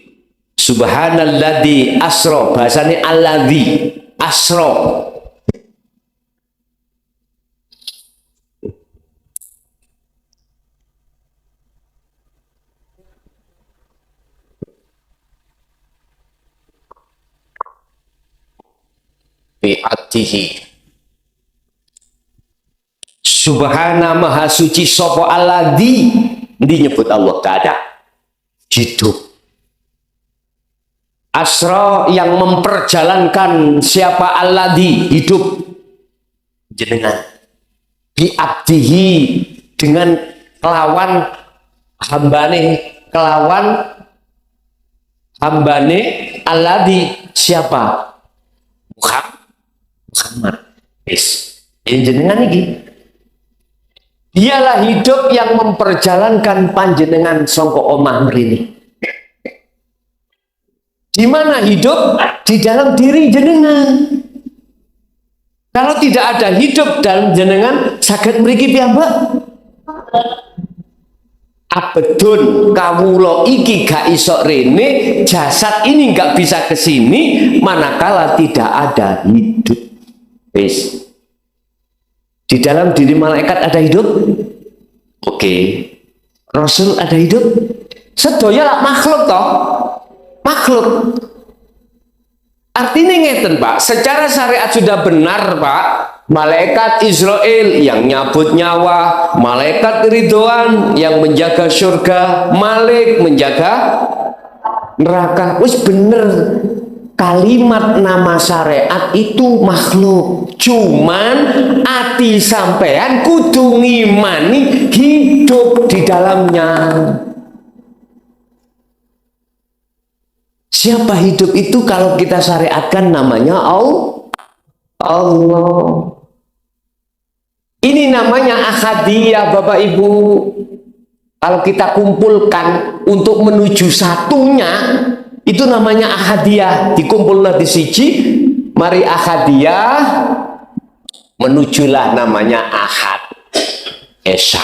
Subhanalladzi asra, bahasanya alladzi asra. Bi'atihi Subhana maha suci sopo alladzi, nyebut Allah gak ada. Hidup. Asra yang memperjalankan siapa alladzi, hidup. Jenengan. Bi abdihi, dengan kelawan hambane alladzi, siapa? Muhammad. Ini jenengan iki. Dialah hidup yang memperjalankan panjenengan sangka omah mrene. Di mana hidup? Di dalam diri jenengan. Kalau tidak ada hidup dalam jenengan, saged mriki piyambak. Abedun kawula iki gak iso rene, jasad ini gak bisa kesini, manakala tidak ada hidup. Wis. Di dalam diri malaikat ada hidup? Oke. Rasul ada hidup? Sedaya lah makhluk toh. Makhluk. Artinya ngeten Pak, secara syariat sudah benar Pak. Malaikat Israel yang nyabut nyawa, malaikat Ridwan yang menjaga surga, Malik menjaga neraka. Wis bener. Kalimat nama syariat itu makhluk. Cuman ati sampean kudu ngimani hidup di dalamnya. Siapa hidup itu kalau kita syariatkan namanya Allah. Ini namanya ahadiyah Bapak Ibu. Kalau kita kumpulkan untuk menuju satunya, itu namanya ahadiyah. Dikumpullah di siji, mari ahadiyah, menujulah namanya ahad. Esa.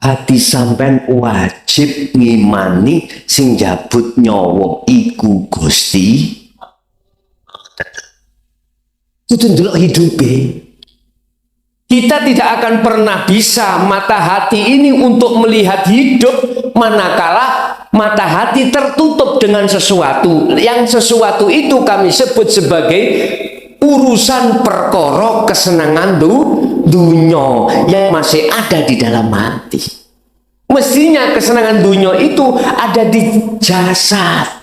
Hati sampean wajib ngimani sing jabut nyawa iku Gusti. Itu ndelok hidupe. Kita tidak akan pernah bisa mata hati ini untuk melihat hidup manakala mata hati tertutup dengan sesuatu. Yang sesuatu itu kami sebut sebagai urusan perkara kesenangan dunya yang masih ada di dalam hati. Mestinya kesenangan dunya itu ada di jasad.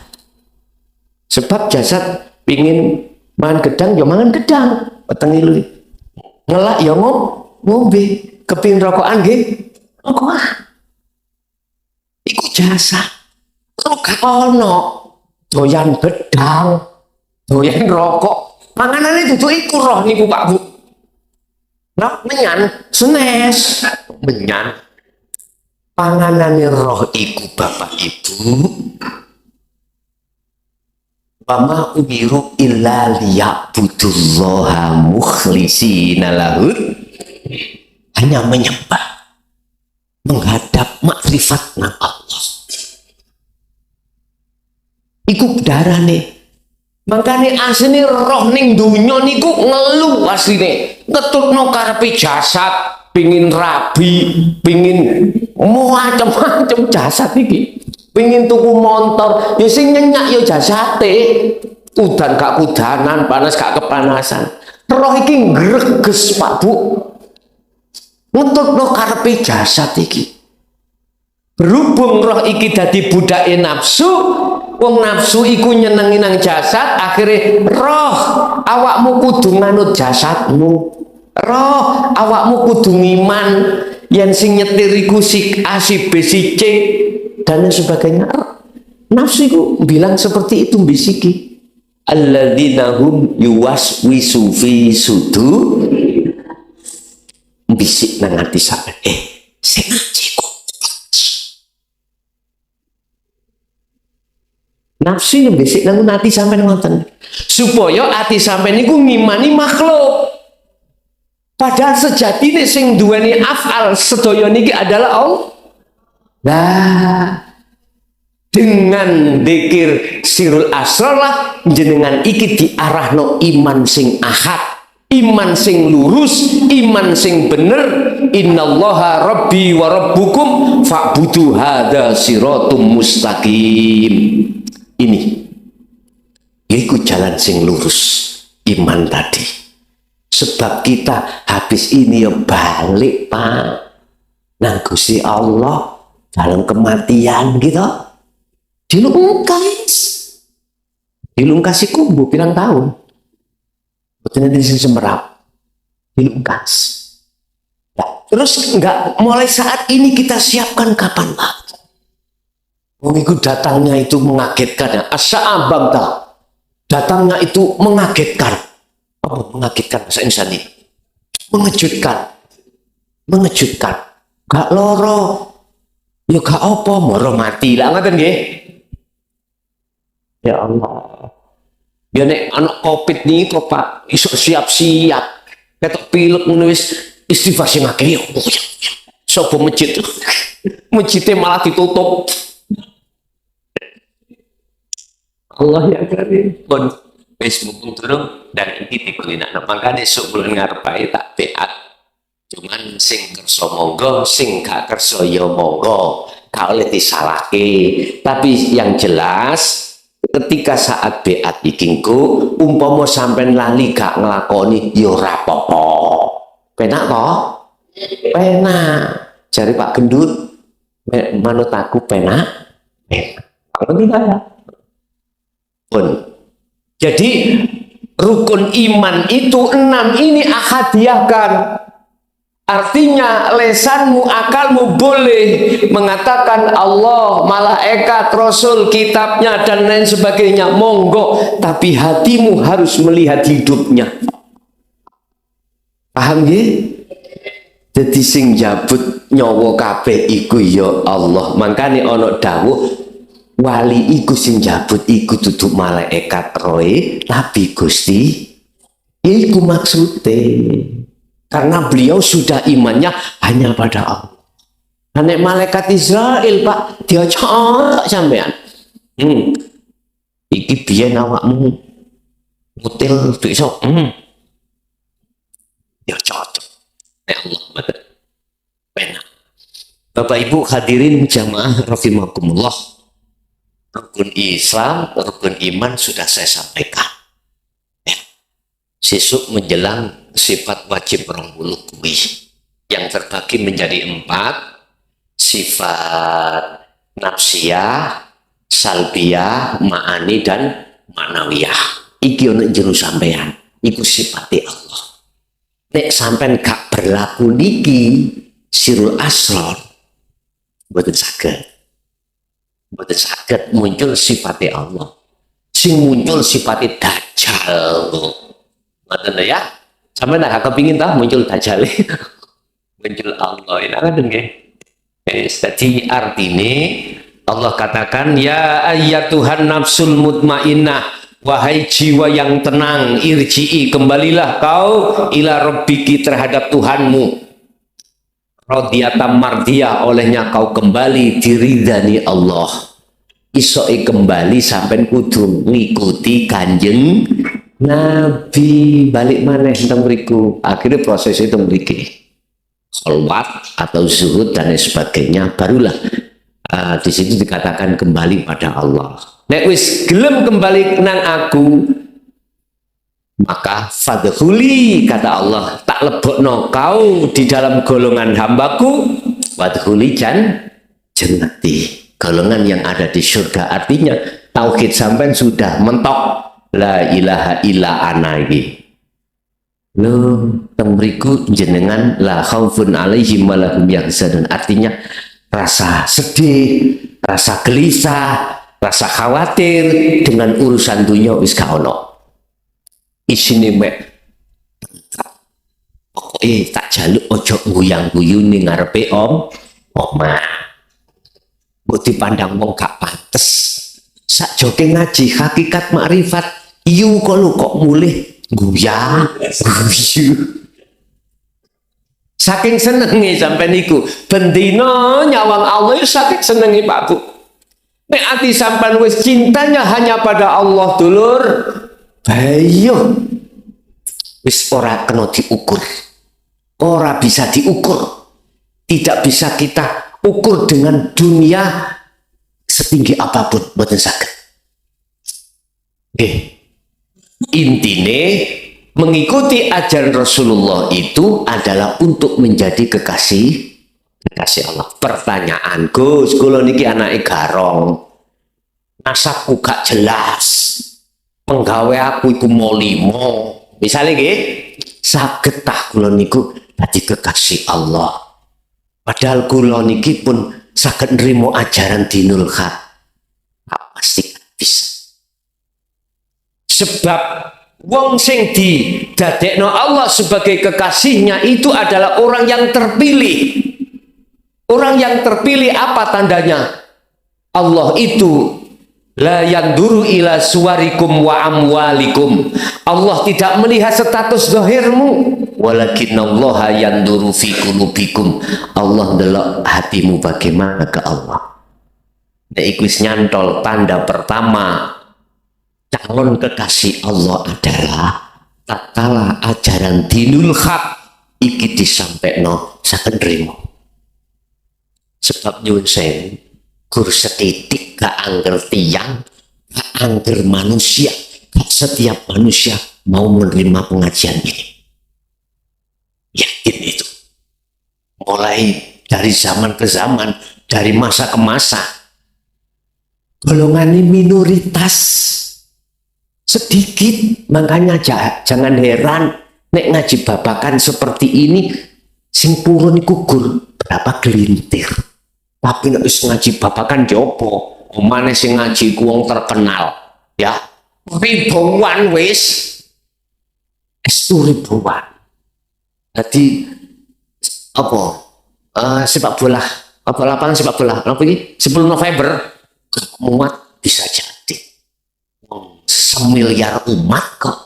Sebab jasad pingin mangan gedang, ya mangan gedang. Peteng ilu. Ngelak ya ngombe. Kepingin rokokan nggih. Rokokan. Iku jasad. Kok gak ono doyan gedang, doyan rokok. Panganane dudu iku roh niku Pak Bu. Nah, menyan senes. Menyan. Panganane roh iku Bapak Ibu. Wama umiru illa liya'budullaha mukhlishina lahud, hanya menyembah, menghadap makrifat nang Allah. Iku darane. Makane asline roh ning donya niku ngelu asline. Ngetutno karepe jasad, pingin rabi, pingin macam-macam jasad iki. Pingin tuku motor, ya sing nyenyak ya jasate. Udan gak udanan, panas gak kepanasan. Roh iki ngreges Pak Bu. Ngetutno karepe jasad iki. Berhubung roh iki dadi budake nafsu, wong nafsu iku nyenengi nang jasad, akhirnya roh awakmu kudu nganut jasadmu. Roh awakmu kudu ngiman yen sing nyetir iku si A, si B, si C dan sebagainya. Nafsu iku bilang seperti itu, bisiki. Alladzina hum yuwaswisu fi sudur, bisik nang ati sampean. Sing ngaji kok. Nafsu yang bisik nang ati sampean ngoten. Supaya ati sampean niku ngimani makhluk. Padahal sejatine sing duweni afal sedaya niki adalah Allah. Nah, dengan dzikir sirul asrar lah jenengan iki diarahno iman sing ahad, iman sing lurus, iman sing bener. Innallaha rabbi wa rabbukum fa'budu hadza siratum mustaqim. Ini yaiku jalan sing lurus, iman tadi. Sebab kita habis ini ya balik Pak nang Gusti Allah dalam kematian gitu. Dilungkas iku mbok pirang tahun. Betul nanti semerap. Dilungkas. Nah, terus enggak mulai saat ini kita siapkan kapan Pak? Itu datangnya itu mengagetkan ya. Asya'abam tak. Datangnya itu mengagetkan. Oh, mengagetkan bahasa Indonesia ini. Mengejutkan. Mengejutkan. Gak loro. Ya gak apa, moro mati lah ngoten nggih. Ya Allah. Ya nek anak Covid nih kok Pak iso siap-siap. Ketok pilek ngono wis istighfar sing akeh. Sopo masjid. Masjidnya malah ditutup. Allah ya karim. Pun wis mumpung durung dan iki dikulina. Makane sok bulan ngarep ae tak beat. Cuman sing kersa monggo, sing gak kersa ya monggo. Gak oleh disalahke. Tapi yang jelas ketika saat beat ikingku umpama sampean lali gak nglakoni ya ora apa-apa. Penak kok? Penak. Jari Pak Gendut, manut aku penak. Kalau tidak ya. Pun. Jadi rukun iman itu 6 ini ahadiahkan. Artinya lesanmu, akalmu boleh mengatakan Allah, malaikat, Rasul, kitabnya dan lain sebagainya, monggo. Tapi hatimu harus melihat hidupnya. Paham ya? Jadi sing jabut nyawa kabeh iku ya Allah. Makanya ana dawuh wali iku sing jabut iku dudu malaikat roe, tapi Gusti iku maksudnya. Karena beliau sudah imannya hanya pada Allah. Nek malaikat Israel Pak, dia cocok sampean. Iki biyen awakmu mutil besok. Dia cocok. Nek Allah mata. Penak. Bapak Ibu hadirin jamaah rahimakumullah. Rukun Islam, rukun iman sudah saya sampaikan. Ya. Sesuk menjelang sifat wajib 20 kuwi yang terbagi menjadi 4, sifat nafsiyah, salbiyah, ma'ani dan ma'nawiyah. Iki ono jero sampean, iku sifate Allah. Nek sampean gak berlaku niki sirul asrar mboten saged. Mboten saged muncul sifate Allah. Sing muncul sifate dajjal. Ngoten ya. Sampai nak kepingin tahu muncul dajjal. Muncul Allah ini kan nggih. Jadi artinya Allah katakan ya ayyatuhan nafsul mutmainnah, wahai jiwa yang tenang, irji'i, kembalilah kau ila rabbiki, terhadap Tuhanmu. Radiyatan mardiyah, olehnya kau kembali diridani Allah. Isoi kembali sampai kudu ngikuti Kanjeng Nabi. Balik maneh teng mriku. Akhirnya proses itu mriki. Kholwat atau zuhud dan sebagainya, barulah di situ dikatakan kembali pada Allah. Nek wis gelem kembali nang aku, maka fadkhuli, kata Allah, tak lebokno kau di dalam golongan hambaku, wadkhuli jannati, golongan yang ada di surga. Artinya tauhid sampean sudah mentok, la ilaha illa ana iki. Lo temriku jenengan la khaufun alaihim wa lahum yahzanun. Artinya rasa sedih, rasa gelisah, rasa khawatir dengan urusan dunia wis gak ono. Isine mek pokoke tak jaluk ojo guyang-guyu ning ngarepe omah. Mbok dipandang wong gak pantes. Sak joke ngaji hakikat makrifat, yu kok mulih guyang guyu. Saking senenge sampai niku bendino nyawang Allah, saking senenge Pak Bu. Nek ati sampean wis cintanya hanya pada Allah dulur, bayo wis ora kena diukur, ora bisa diukur, tidak bisa kita ukur dengan dunia setinggi apapun, mboten saged. Nggih. Intine mengikuti ajaran Rasulullah itu adalah untuk menjadi kekasih Allah. Pertanyaan, Gus, kula niki anake garong, nasabku gak jelas, penggawe aku iku molimo, misalnya nggih, saged tah kula niku dadi kekasih Allah. Padahal kula niki pun saged nrimo ajaran dinul haq. Pasti bisa. Sebab wong sing didadekno Allah sebagai kekasihnya itu adalah orang yang terpilih. Orang yang terpilih apa tandanya? Allah itu la yanduru ila suwarikum wa amwalikum. Allah tidak melihat status zahirmu, walakinallaha yanduru fi qulubikum. Allah ndelok hatimu bagaimana ke Allah. Nek iku wis nyantol tanda pertama calon kekasih Allah adalah tatkala ajaran dinul haq iki disampaikan saged nrimo. Sebab nyuwun sewu, gur setitik gak angger tiang, gak angger manusia, gak setiap manusia mau menerima pengajian ini. Yakin itu. Mulai dari zaman ke zaman, dari masa ke masa, golongan ini minoritas sedikit, makanya jangan heran nek ngaji babakan seperti ini sing purun iku gur berapa gelintir. Tapi nek wis ngaji babakan jopo, omane sing ngaji ku wong terkenal, ya. Ribuan wis. Estu ribuan. Jadi apa? Sepak bola, apa lapangan sepak bola. Apa iki? 10 November muat bisa jadi. Semiliar umat kok.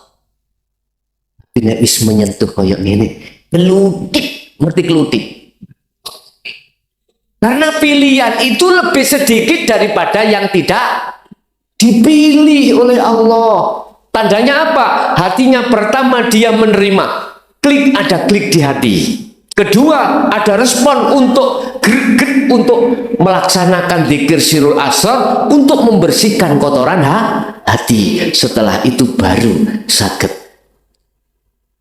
Tapi nek wis menyentuh koyo ngene, kelutik, ngerti kelutik. Karena pilihan itu lebih sedikit daripada yang tidak dipilih oleh Allah. Tandanya apa? Hatinya pertama dia menerima. Klik, ada klik di hati. Kedua, ada respon untuk greget untuk melaksanakan zikir sirul asar untuk membersihkan kotoran hati. Setelah itu baru saged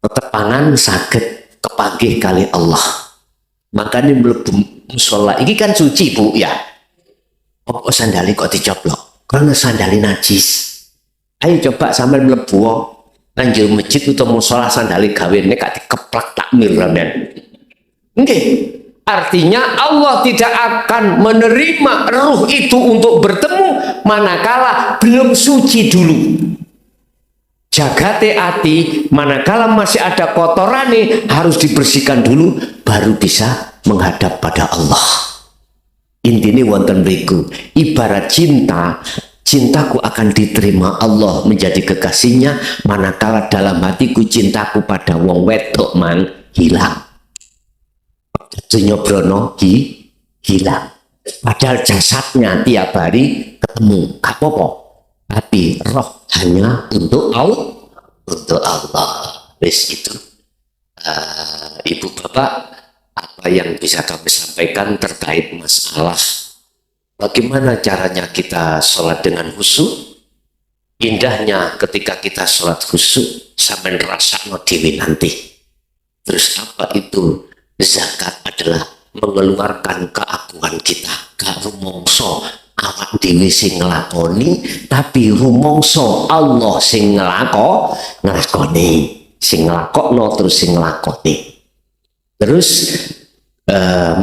tetepangan saged kepanggih kali Allah. Makanya mlebu musola iki kan suci Bu ya. Oh sandali kok dicoplok? Karena sandali najis. Ayo coba sambil mlebu nang jero masjid utawa musola sandali gawene gak dikeplak takmir sampean. Nggih. Artinya Allah tidak akan menerima ruh itu untuk bertemu manakala belum suci dulu. Jagate ati manakala masih ada kotorane harus dibersihkan dulu baru bisa menghadap pada Allah. Intinya wonten mriku, ibarat cinta, cintaku akan diterima Allah menjadi kekasihnya manakala dalam hatiku cintaku pada wong wedok mang hilang. Nyobrono hilang. Padahal jasadnya tiap hari ketemu, gak apa-apa. Tapi roh hanya untuk Allah. Wis itu. Ibu bapak, apa yang bisa kami sampaikan terkait masalah bagaimana caranya kita sholat dengan khusyuk? Indahnya ketika kita sholat khusyuk sampai rasakno dewi nanti. Terus apa itu? Zakat adalah mengeluarkan keagungan kita, gak rumongso awak dewi sing nglakoni, tapi rumongso Allah sing nglakoni, sing nglakokno terus sing nglakoni. Terus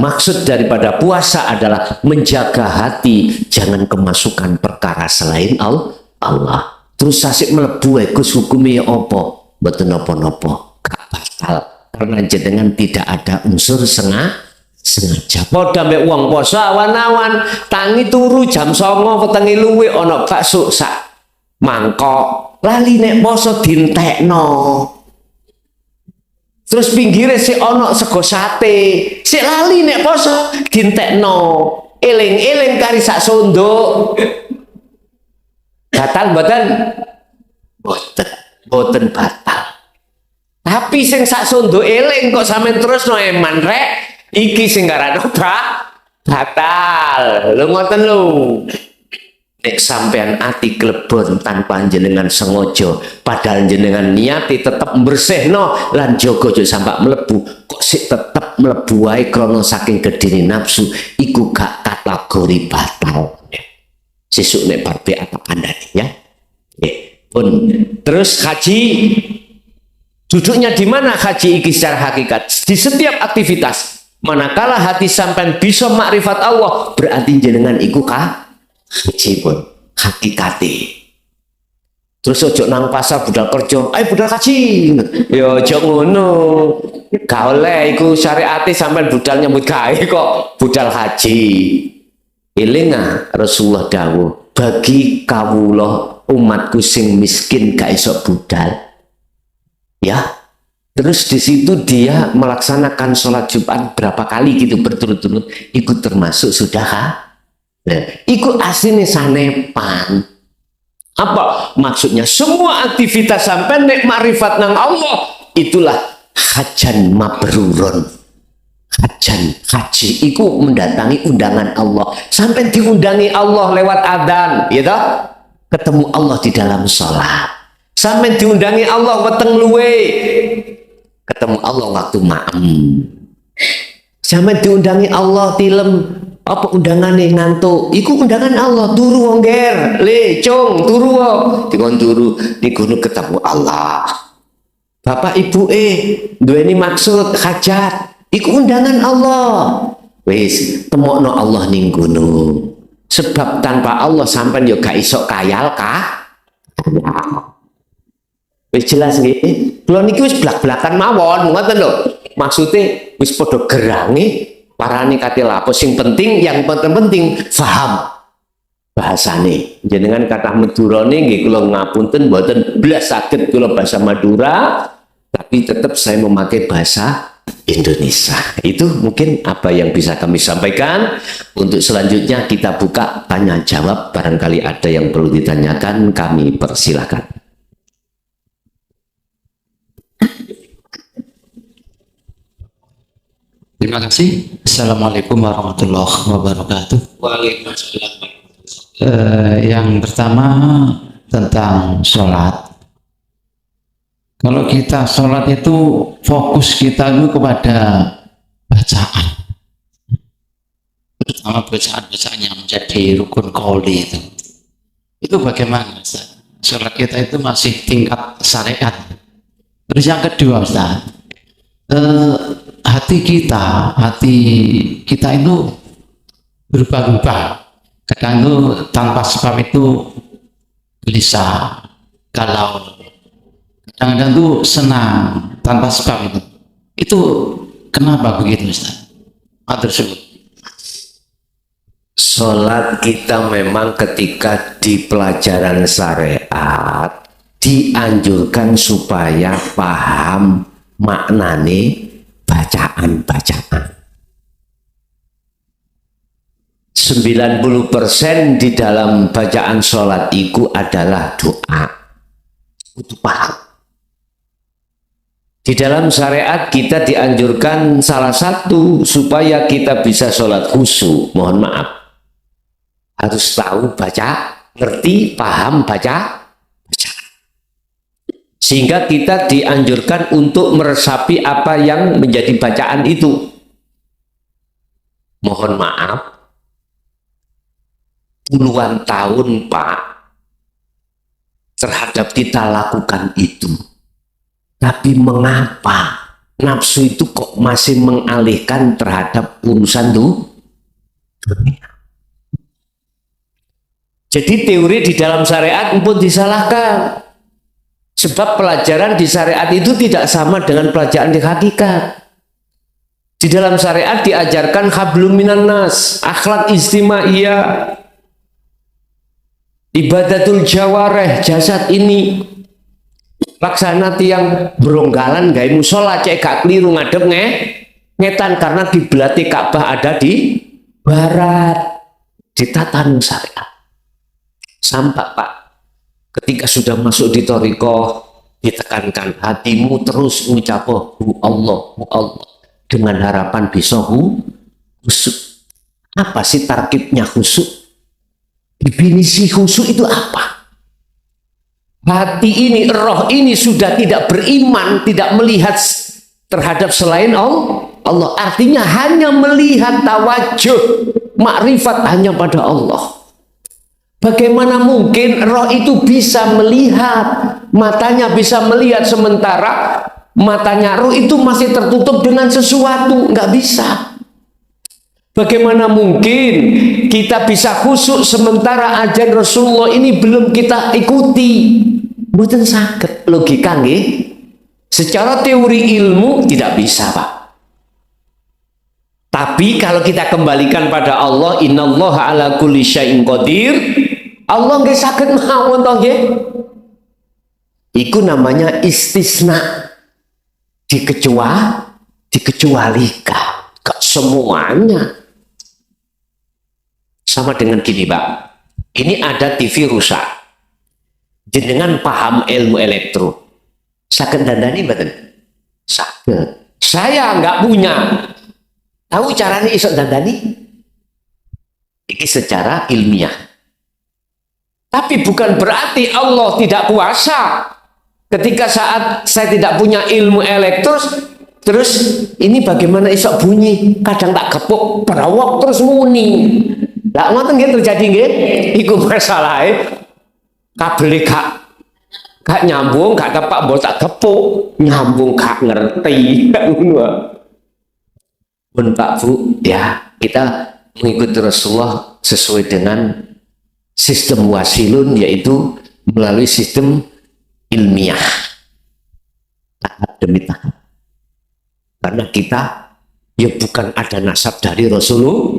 maksud daripada puasa adalah menjaga hati jangan kemasukan perkara selain Allah. Terus asik mlebu Gus hukumnya opo? Mboten napa-napa, gak batal karena jenengan tidak ada unsur sengaja. Padha mek wong poso awan-awan tangi turu jam 09.00 petengi luwe ana bakso sak mangkok. Lali nek poso dintekno. Terus pinggire sik ana sego sate. Sik lali nek poso dintekno. Eling-eling kari sak sondok. Batal mboten? Mboten batal. Tapi sing sak sondok eling kok sampean terus no eman rek. Iki sing garane batal. Lho ngoten lho. nek sampean ati klebon tanpa jenengan sengaja padahal jenengan niati tetep bersihno lan jaga aja sampai mlebu kok sik tetep mlebu wae krana saking gedene nafsu iku gak kategori batal sesuk nek barbe apa kandhane ya pun terus haji duduknya di mana haji iki secara hakikat di setiap aktivitas manakala hati sampean bisa makrifat Allah berarti jenengan iku haji pun hakikati terus ojo nang pasar budal kerja ayo budal haji ya ojo ngono gak oleh iku syariate sampean budal nyambut gawe kok budal haji elinga Rasulullah dawuh bagi kawula umatku sing miskin gak iso budal ya terus di situ dia melaksanakan sholat Jumat berapa kali gitu berturut-turut ikut termasuk sudah nah, ikut aslinya sanepan apa maksudnya semua aktivitas sampai nek marifat nang Allah itulah hajan mabrurun haji iku mendatangi undangan Allah sampai diundangi Allah lewat adzan gitu ketemu Allah di dalam sholat sampai diundangi Allah weteng luwe ketemu Allah waktu ma'am sampai diundangi Allah tilem apa undangan nih ngantuk iku undangan Allah turu wongger le cung turu dikon turu di gunung ketemu Allah bapak ibu duweni maksud hajat iku undangan Allah wis temokno Allah ning gunung sebab tanpa Allah sampean yo gak iso kayal wis jelas nggih kula niki wis blak-blakan mawon ngoten lho maksude wis padha gerange parani kate lapo sing penting yang penting paham bahasane jenengan kathah Madurane nggih kula ngapunten mboten blas saged kula bahasa Madura tapi tetap saya memakai bahasa Indonesia. Itu mungkin apa yang bisa kami sampaikan. Untuk selanjutnya kita buka tanya jawab, barangkali ada yang perlu ditanyakan kami persilakan. Terima kasih. Assalamualaikum warahmatullahi wabarakatuh. Waalaikumsalam. Yang pertama tentang sholat. Kalau kita sholat itu fokus kita itu kepada bacaan. Terutama bacaan-bacaan yang menjadi rukun qauli itu. Itu bagaimana Ustaz? Sholat kita itu masih tingkat syariat. Terus yang kedua Ustaz, hati kita itu berubah-ubah. Kadang itu tanpa sebab itu gelisah, galau. Kadang-kadang itu senang tanpa sebab itu. Itu kenapa begitu Ustaz? Tersebut. Sholat kita memang ketika di pelajaran syariat dianjurkan supaya paham maknane bacaan-bacaan. 90% di dalam bacaan sholat itu adalah doa. Itu paham. Di dalam syariat kita dianjurkan salah satu supaya kita bisa sholat khusyuk. Mohon maaf. Harus tahu baca, ngerti, paham, baca. Sehingga kita dianjurkan untuk meresapi apa yang menjadi bacaan itu. Mohon maaf. Puluhan tahun Pak terhadap kita lakukan itu. Tapi mengapa nafsu itu kok masih mengalihkan terhadap urusan dunia? Jadi teori di dalam syariat pun disalahkan. Sebab pelajaran di syariat itu tidak sama dengan pelajaran di hakikat. Di dalam syariat diajarkan hablum minan nas, akhlak istimaiyah, ibadatul jawareh, jasad ini laksana tiang beronggalan gaya musola cek gak keliru ngadep ngetan karena kiblate Ka'bah ada di barat. Ditata syariat sampai Pak ketika sudah masuk di thariqah ditekankan hatimu terus mengucap hu Allah dengan harapan bisa khusyuk. Apa sih tarkibnya khusyuk? Definisi khusyuk itu apa? Hati ini, roh ini sudah tidak beriman, tidak melihat terhadap selain Allah. Artinya hanya melihat tawajuh, makrifat hanya pada Allah. Bagaimana mungkin roh itu bisa melihat, matanya bisa melihat sementara matanya roh itu masih tertutup dengan sesuatu? Nggak bisa. Bagaimana mungkin kita bisa khusyuk sementara ajaran Rasulullah ini belum kita ikuti? Mboten saged, logika nggih. Secara teori ilmu tidak bisa, Pak. Tapi kalau kita kembalikan pada Allah, innallaha ala kulli syai'in qadir, Allah nggih saged mawon to nggih. Iku namanya istisna. Dikecualikan. Gak semuanya. Sama dengan gini, Pak. Ini ada TV rusak. Jenengan paham ilmu elektro. Saged dandani mboten? Saged. Saya nggak punya. Tahu caranya iso dandani? Ini secara ilmiah. Tapi bukan berarti Allah tidak kuasa. Ketika saat saya tidak punya ilmu elektro, terus ini bagaimana iso bunyi? Kadang tak gepuk, berawak terus muni. Lah ngoten nggih terjadi nggih. Iku masalahe kabel gak nyambung, gak tepak mbok tak gepuk, nyambung gak ngerti. Pun Pak Bu, ya kita mengikuti Rasulullah sesuai dengan sistem wasilun, yaitu melalui sistem ilmiah, tahap demi tahap. Karena kita ya bukan ada nasab dari Rasulullah.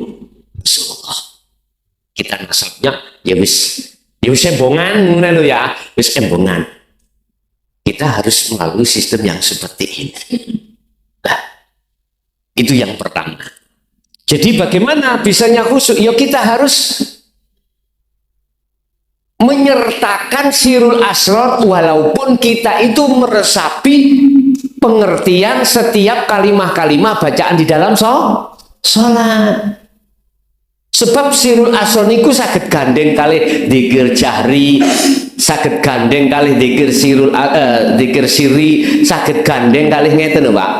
Kita nasabnya ya wis embongan ngono lho ya, wis embongan. Kita harus melalui sistem yang seperti ini. Nah, itu yang pertama. Jadi bagaimana bisanya khusyuk? Ya kita harus menyertakan sirul asrar, walaupun kita itu meresapi pengertian setiap kalimah-kalimah bacaan di dalam sholat. Sebab sirul asrar niku saged gandeng kali dzikir jahri, saged gandeng kali dzikir sirri, saged gandeng kali ngeten lho, Pak.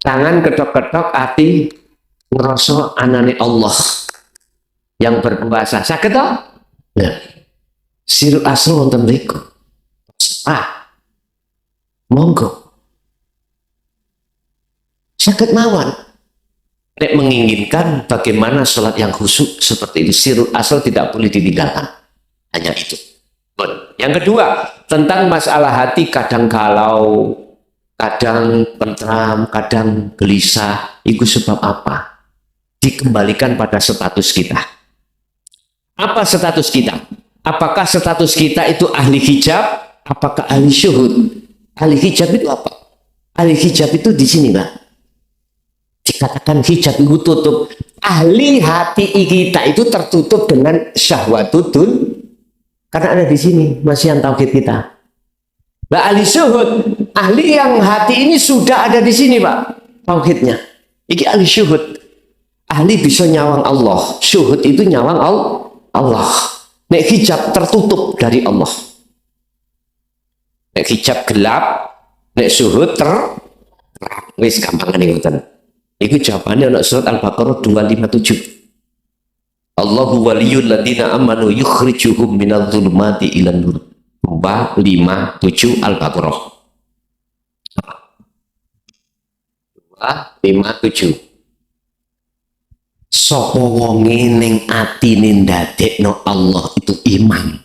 Tangan ketok-ketok, hati ngerasa anane Allah yang berkuasa. Saged to? Ya. Sirul asrar wonten mriku. Monggo. Saged mawon. Nek menginginkan bagaimana sholat yang khusyuk seperti itu, sirul asrar tidak boleh ditinggalkan. Hanya itu. Yang kedua, tentang masalah hati kadang galau, kadang tentram, kadang gelisah. Itu sebab apa? Dikembalikan pada status kita. Apa status kita? Apakah status kita itu ahli hijab? Apakah ahli syuhud? Ahli hijab itu apa? Ahli hijab itu di sini, Pak. Dikatakan hijab itu tutup. Ahli hati kita itu tertutup dengan syahwatudun. Karena ada di sini masihan tauhid kita. Nah, ahli syuhud, ahli yang hati ini sudah ada di sini, Pak, tauhidnya. Ini ahli syuhud. Ahli bisa nyawang Allah. Syuhud itu nyawang Allah. Nek hijab tertutup dari Allah. Nek hijab gelap, nek syuhud terang. Wis gampang ngoten. Iku jawabannya untuk surat Al-Baqarah 257. Allahu waliyul ladina amanu yukhrijuhum minadh dhulumati ilan nur. 257 Al-Baqarah. 257. Sapa wonge ning atine ndadekno Allah itu iman.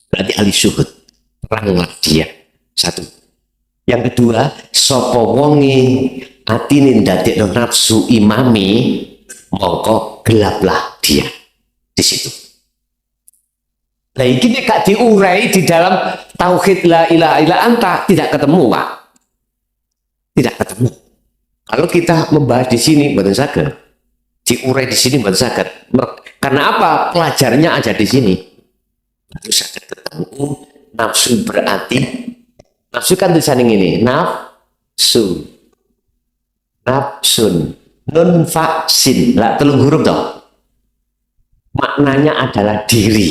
Berarti ahli syuhud. Teranglah dia. Satu. Yang kedua, sapa wonge atine ndadekno nafsu imami, mongko gelaplah dia. Di situ. Nah ini gak diurai di dalam tauhid la ilaha illa anta, tidak ketemu, Pak. Tidak ketemu. Kalau kita membahas di sini mboten saged. Diurai di sini mboten saged. Karena apa? Pelajarnya ada di sini. Baru saged ketemu. Nafsu berarti, nafsu kan tulisan ini, nafsu, nafsun, nun fa sin lah telung huruf toh. Maknanya adalah diri.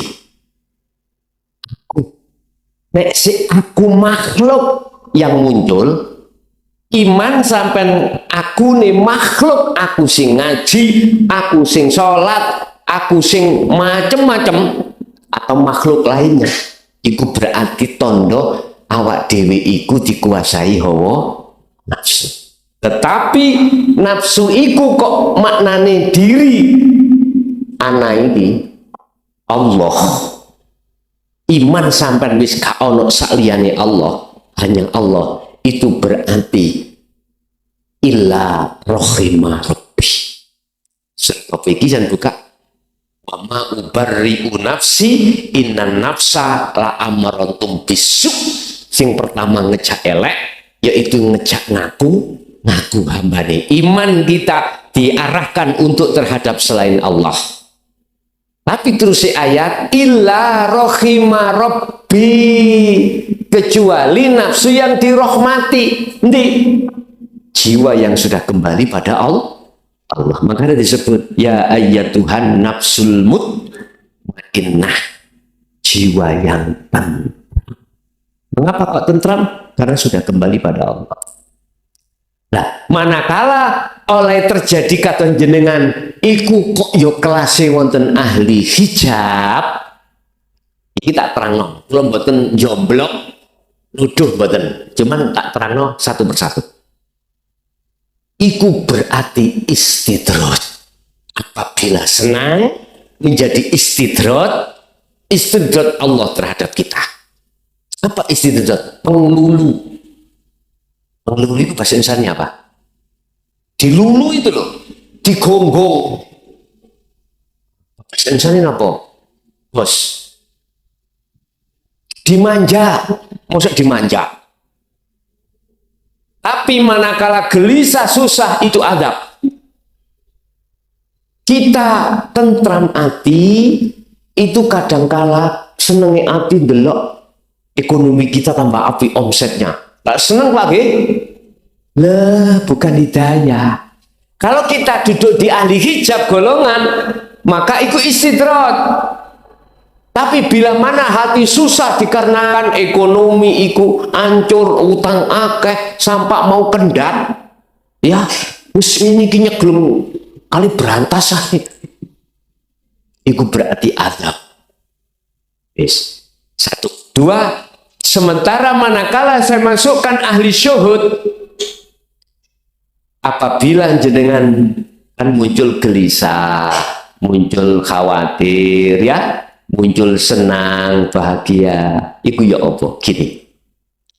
Nek si aku makhluk yang muncul, iman sampai aku nih makhluk, aku sing ngaji, aku sing sholat, aku sing macem-macem atau makhluk lainnya, iku berarti tondo awak dewi iku dikuasai hawa nafsu. Tetapi nafsu iku kok maknane diri ana ini Allah. Iman sampai wis ka ono sakliyane Allah, hanya Allah, itu berarti illa rohima rabbi. Surah Al-Fikih buka wa ma ubarri'u nafsi innan nafsa la amarantum bisu. Sing pertama ngejak elek yaitu ngejak ngaku hambane. Iman kita diarahkan untuk terhadap selain Allah. Tapi terus si ayat illa rohima rabbi, kecuali nafsu yang dirahmati, jiwa yang sudah kembali pada Allah. Makanya disebut ya ayyatuhan nafsul mutmainnah, jiwa yang tentram. Mengapa kok tentram? Karena sudah kembali pada Allah. Nah, manakala oleh terjadi kata jenengan iku kok yo kelase wonten ahli hijab, iki tak terangno, kula mboten jomblok nuduh mboten, cuman tak terangno satu persatu. Iku berarti istidrot. Apabila senang menjadi istidrot Allah terhadap kita. Apa istidrot? Penglulu. Penglulu itu bahasa Indonesia apa? Dilulu itu loh, digonggong. Bahasa Indonesia apa? Bos. Dimanja, maksud dimanja. Tapi manakala gelisah susah itu adab. Kita tentram hati itu kadangkala senengi hati delok ekonomi kita tambah api omsetnya. Tak seneng lagi. Lah, bukan hidayah. Kalau kita duduk di ahli hijab golongan, maka itu istidrot. Tapi bila mana hati susah dikarenakan ekonomi iku hancur, utang akeh, sampai mau kendat, ya, wis ini kinya gelem kali berantas ae. Iku berarti azab. Wis. 1, 2. Sementara manakala saya masukkan ahli syuhud, apabila jenengan kan muncul gelisah, muncul khawatir, ya, muncul senang, bahagia, iku ya apa? Gini,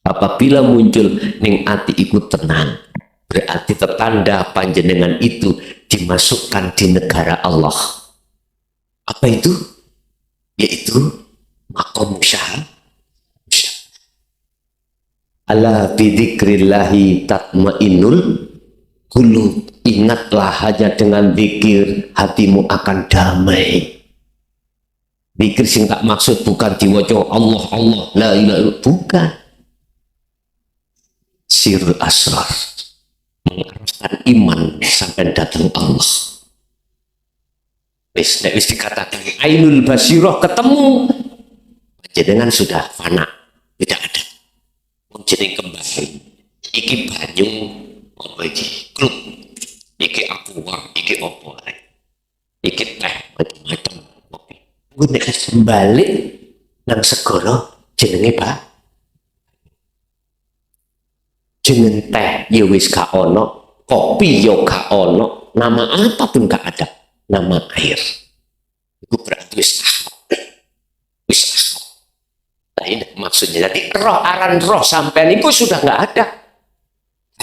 apabila muncul ning ati iku tenang, berarti tertanda panjenengan itu dimasukkan di negara Allah. Apa itu? Yaitu maqam syahad. Ala bidzikrillahi tatmainnul qulub. Ingatlah hanya dengan zikir hatimu akan damai. Zikir sing tak maksud bukan diwaca Allah Allah la ilaha illallah, bukan. Sirul asrar, mengarahkan iman sampai datang Allah. Wis dikatakan ainul basirah ketemu, jenengan sudah fana, tidak ada. Jeneng kembali iki banyu apa iki klub iki aqua iki opo iki teh macam-macam kopi gue nek balik nang segara jenenge jeneng teh ya wis gak ono, kopi ya gak ono, nama apapun gak ada, nama air itu berarti wis nah, ini maksudnya. Jadi roh aran roh sampean itu sudah nggak ada.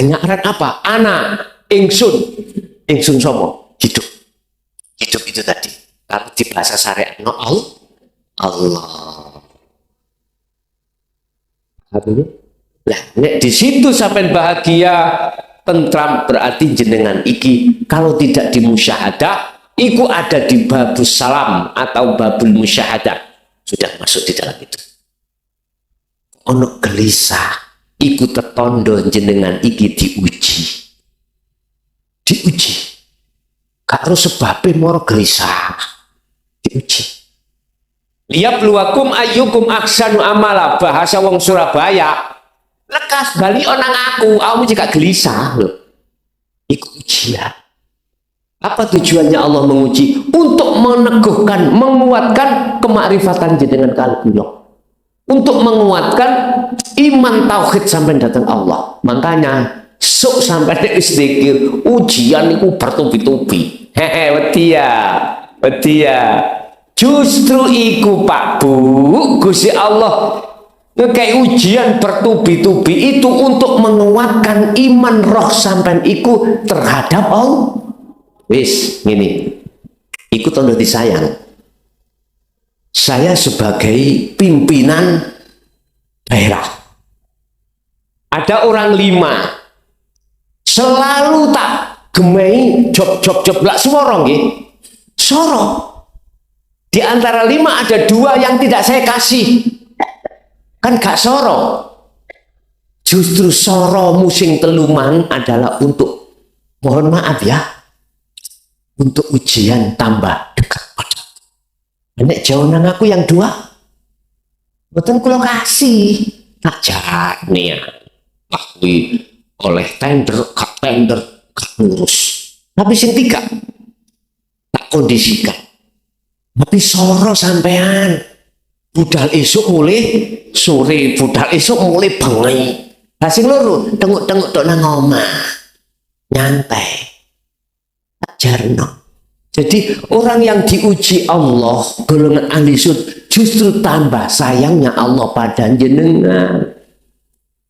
Hanya aran apa? Ana, ingsun sopo, hidup. Hidup itu tadi. Kalau di bahasa syariat no Allah. Nah, di situ sampean bahagia, tentram, berarti jenengan iki kalau tidak dimusyahadah, iku ada di babus salam atau babul musyahadah. Sudah masuk di dalam itu. Ono gelisah, iku tetondo jenengan iki diuji. gak harus sebabnya moro gelisah. Diuji. Liyabluwakum ayyukum ahsanu amala, bahasa wong Surabaya. Lekas bali onang aku juga gelisah loh. Iku ujian. Apa tujuannya Allah menguji? Untuk meneguhkan, menguatkan kemakrifatan jenengan kalkula. Untuk menguatkan iman tauhid sampai datang Allah. Makanya sok sampai istiqir ujian itu bertubi-tubi. Hehe, wedia. Justru iku Pak Bu, Gusti Allah kayak ujian bertubi-tubi itu untuk menguatkan iman roh sampai iku terhadap Allah. Wis, gini, ikut tanda disayang. Saya sebagai pimpinan daerah, ada orang 5, selalu tak gemei job lah suara nggih. Soro. Di antara 5 ada 2 yang tidak saya kasih. Kan gak soro. Justru soro musim teluman adalah untuk, mohon maaf ya, untuk ujian tambah dekat pada. Nek jauh nang aku yang 2, betul kalau kasih tak jane ya. Akui oleh tender gak ngurus. Tapi sing 3 tak kondisikan. Tapi soro sampean. Budal esuk mulai sore, budal esuk mulai bengi. Lah sing loro tenguk-tenguk tok nang omah. Nyantai. Jarno. Jadi orang yang diuji Allah golongan ahli surga justru tambah sayangnya Allah pada jenengan.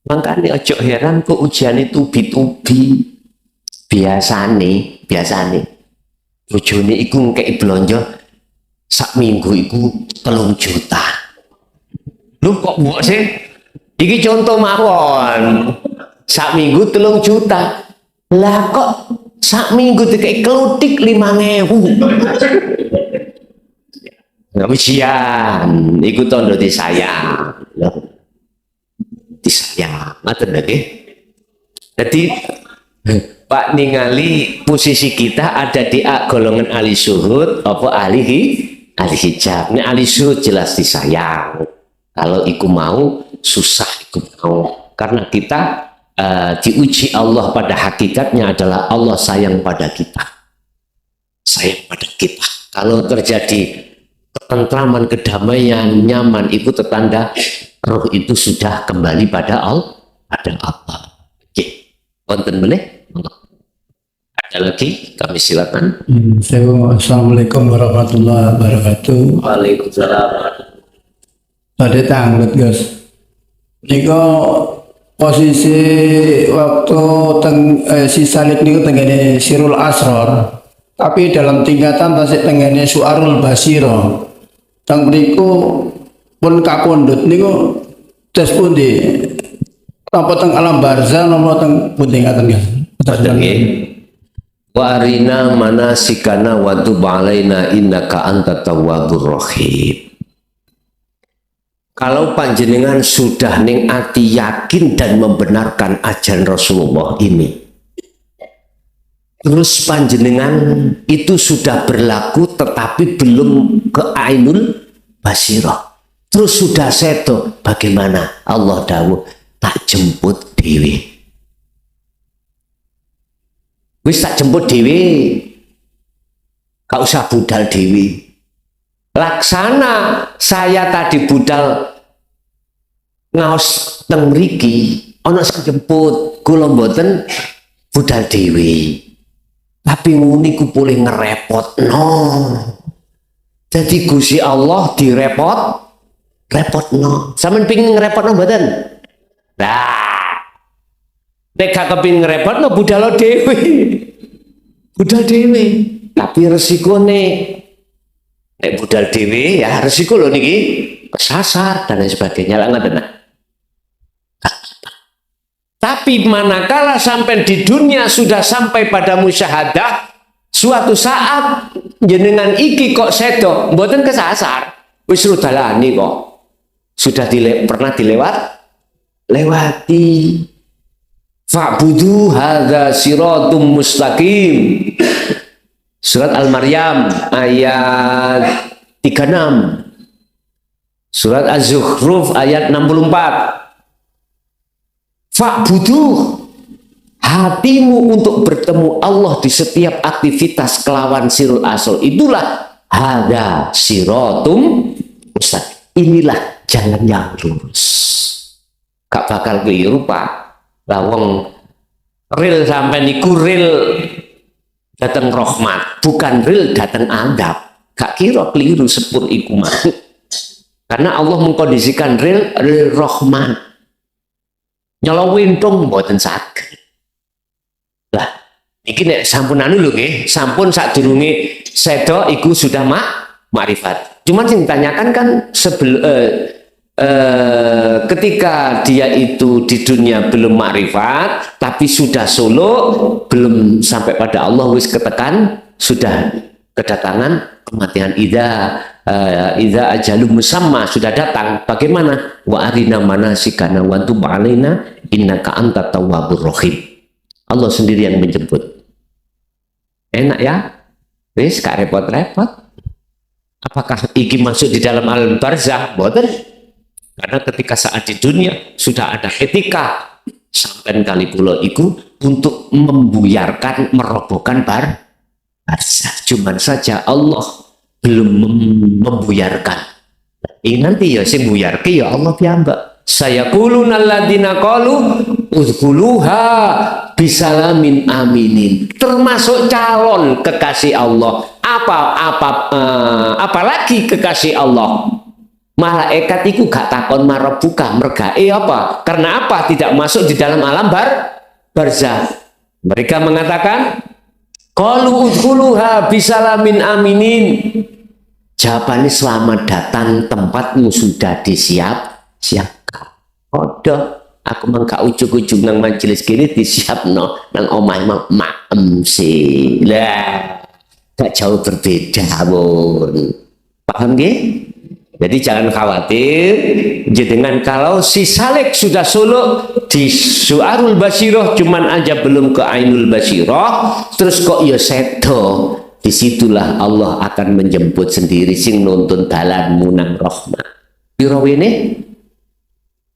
Makanya ojo heran kok ujian itu tubi-tubi. Biasane bojone iku ngekeki blonjo sak minggu iku 3 juta. Lu kok mbok sih? Iki contoh mawon. Sak minggu 3 juta. Lah kok sak minggu dikei kelutik 5.000. Nggak ujian, iku tondo disayang. Disayang, ngaten nggih. Jadi Pak ningali posisi kita ada di golongan ahli syuhud apa ahli hijab. Ini ahli syuhud jelas disayang. Kalau iku mau susah iku mau. Karena kita diuji Allah pada hakikatnya adalah Allah sayang pada kita. Sayang pada kita. Kalau terjadi ketentraman, kedamaian, nyaman, itu tertanda roh itu sudah kembali pada Allah. Oke. Wonten meneh? Ada lagi? Kami silakan. Assalamualaikum warahmatullahi wabarakatuh. Waalaikumsalam. Tadi tanglet guys. Niko posisi waktu si salib niku tenggene Sirul Asror, tapi dalam tingkatan tasik tenggene Suarul Basiro. Tang mriku pun kapundhut niku tes pundi? Napa teng alam barzah napa teng pundi ngaten guys? Wa arina manasikana wa tub alaina innaka antat tawwabur rahim. Kalau panjenengan sudah ning ati yakin dan membenarkan ajaran Rasulullah ini, terus panjenengan itu sudah berlaku tetapi belum ke ainul basirah, terus sudah seto, bagaimana? Allah dawuh tak jemput dewi. Wis tak jemput dewi, gak usah budal dewi. Laksana saya tadi budal ngaos teng mriki ana sing jemput, kula mboten budal dewi. Tapi ngene ku boleh ngerepotno. Jadi Gusti Allah repotno. Sampeyan pengin ngerepotno mboten? Nah, nek gak kepengin ngerepotno budal dewi. Budal dewi. Tapi resikone nek budal dewi ya resiko lho niki kesasar dan lain sebagainya lah ngoten. Tapi manakala sampai di dunia sudah sampai pada musyahadah, suatu saat jenengan iki kok sedo mboten kesasar, wis rudalani kok. Sudah pernah lewati. Fa'budu hadza siratum mustaqim. Surat Al-Maryam ayat 36. Surat Az-Zukhruf ayat 64. Fa'buduh, hatimu untuk bertemu Allah di setiap aktivitas kelawan sirul asal itulah hada sirotum ustaz. Inilah jalan yang lurus. Gak bakal keliru Pak. Lawang real sampai niku real datang rahmat, bukan real datang adab. Gak kira keliru sepur iku mah. Karena Allah mengkondisikan real rahmat. Nyolowin dong mboten saged. Lah, iki nek sampun anu lho nggih, sampun sadurunge sedo iku sudah makrifat. Cuman yang ditanyakan kan ketika dia itu di dunia belum makrifat, tapi sudah solo, belum sampai pada Allah wis ketekan, sudah kedatangan kematian idza ajalum musamma sudah datang. Bagaimana? Wa arina manasikana wa tub alaina innaka antat tawwabur rahim. Allah sendiri yang menjemput. Enak ya? Wis gak repot-repot. Apakah iki masuk di dalam alam barzah? Boten. Karena ketika saat di dunia sudah ada etika sampai kali pulau iku untuk membuyarkan, merobohkan barzah. Cuman saja Allah belum membuyarkan. Ini nanti ya sing buyarke ya Allah piyambak. Saya kulun alladzina qalu udkhuluha bisalamin aminin. Termasuk calon kekasih Allah. Apalagi kekasih Allah. Malaikat itu gak takon marabuka mergae apa? Karena apa? Tidak masuk di dalam alam barzah. Mereka mengatakan qalu udkhuluha bisalamin aminin. Jawabannya selamat datang, tempatmu sudah siapkan. Odo, aku mangka ujug-ujug nang majelis kini disiapno nang omah maem sih. Lah, gak jauh berbeda, Bun. Paham nggih? Jadi jangan khawatir, dengan kalau si Salek sudah suluk di Su'arul Basiroh cuman aja belum ke Ainul Basiroh, terus kok ya sedo, disitulah Allah akan menjemput sendiri sing nuntun dalanmu nang rahmat. Pirawene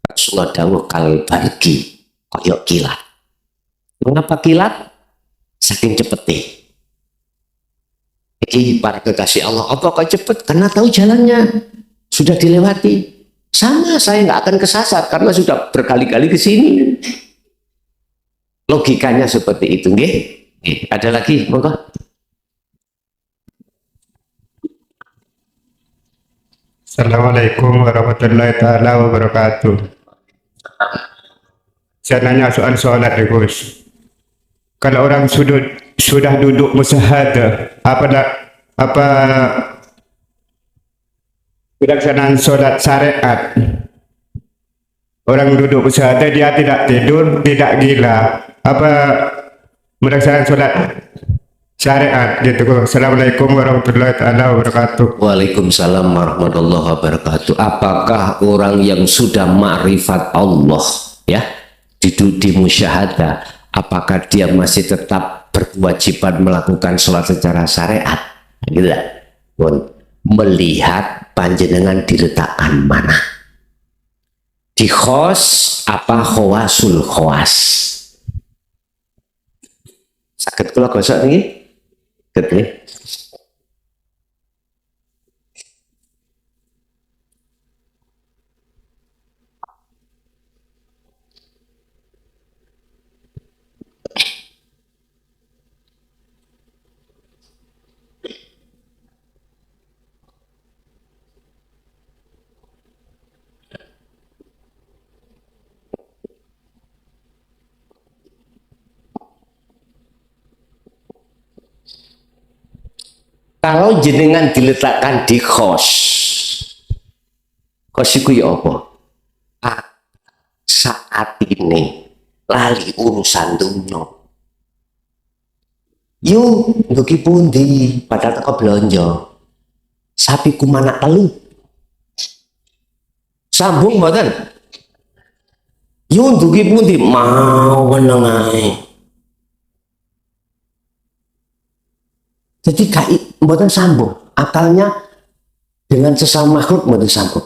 Rasulullah dawuh kal bargi koyok kilat. Mengapa kilat? Saking cepete. Iki para kekasih Allah, apa kok cepet? Karena tahu jalannya. Sudah dilewati. Sama saya nggak akan kesasar karena sudah berkali-kali ke sini. Logikanya seperti itu, nggih. Ada lagi, monggo. Assalamualaikum warahmatullahi taala wabarakatuh. Saya nanya soal sholat ya Gus. Kalau orang sudah duduk musyahadah, apa pelaksanaan sholat syariat? Orang duduk musyahadah dia tidak tidur, tidak gila. Apa melaksanakan sholat syariat gitu? Assalamualaikum warahmatullahi taala wabarakatuh. Waalaikumsalam warahmatullahi wabarakatuh. Apakah orang yang sudah ma'rifat Allah ya di musyahadah, apakah dia masih tetap berkewajiban melakukan sholat secara syariat? Gitu lah. Melihat panjenengan diletakkan mana, di khos apa khawasul khawas. Sakit kula gosok niki? Ketemu. Kalau jenengan diletakkan di khos itu ya apa? Saat ini lali urusan dunia. Yuk, nduki pundi padahal teko belanja. Sapi kumana telu. Sambung mboten? Yuk, nduki pundi mau meneng ae. Jadi mboten sambung. Akalnya dengan sesama makhluk mboten sambung.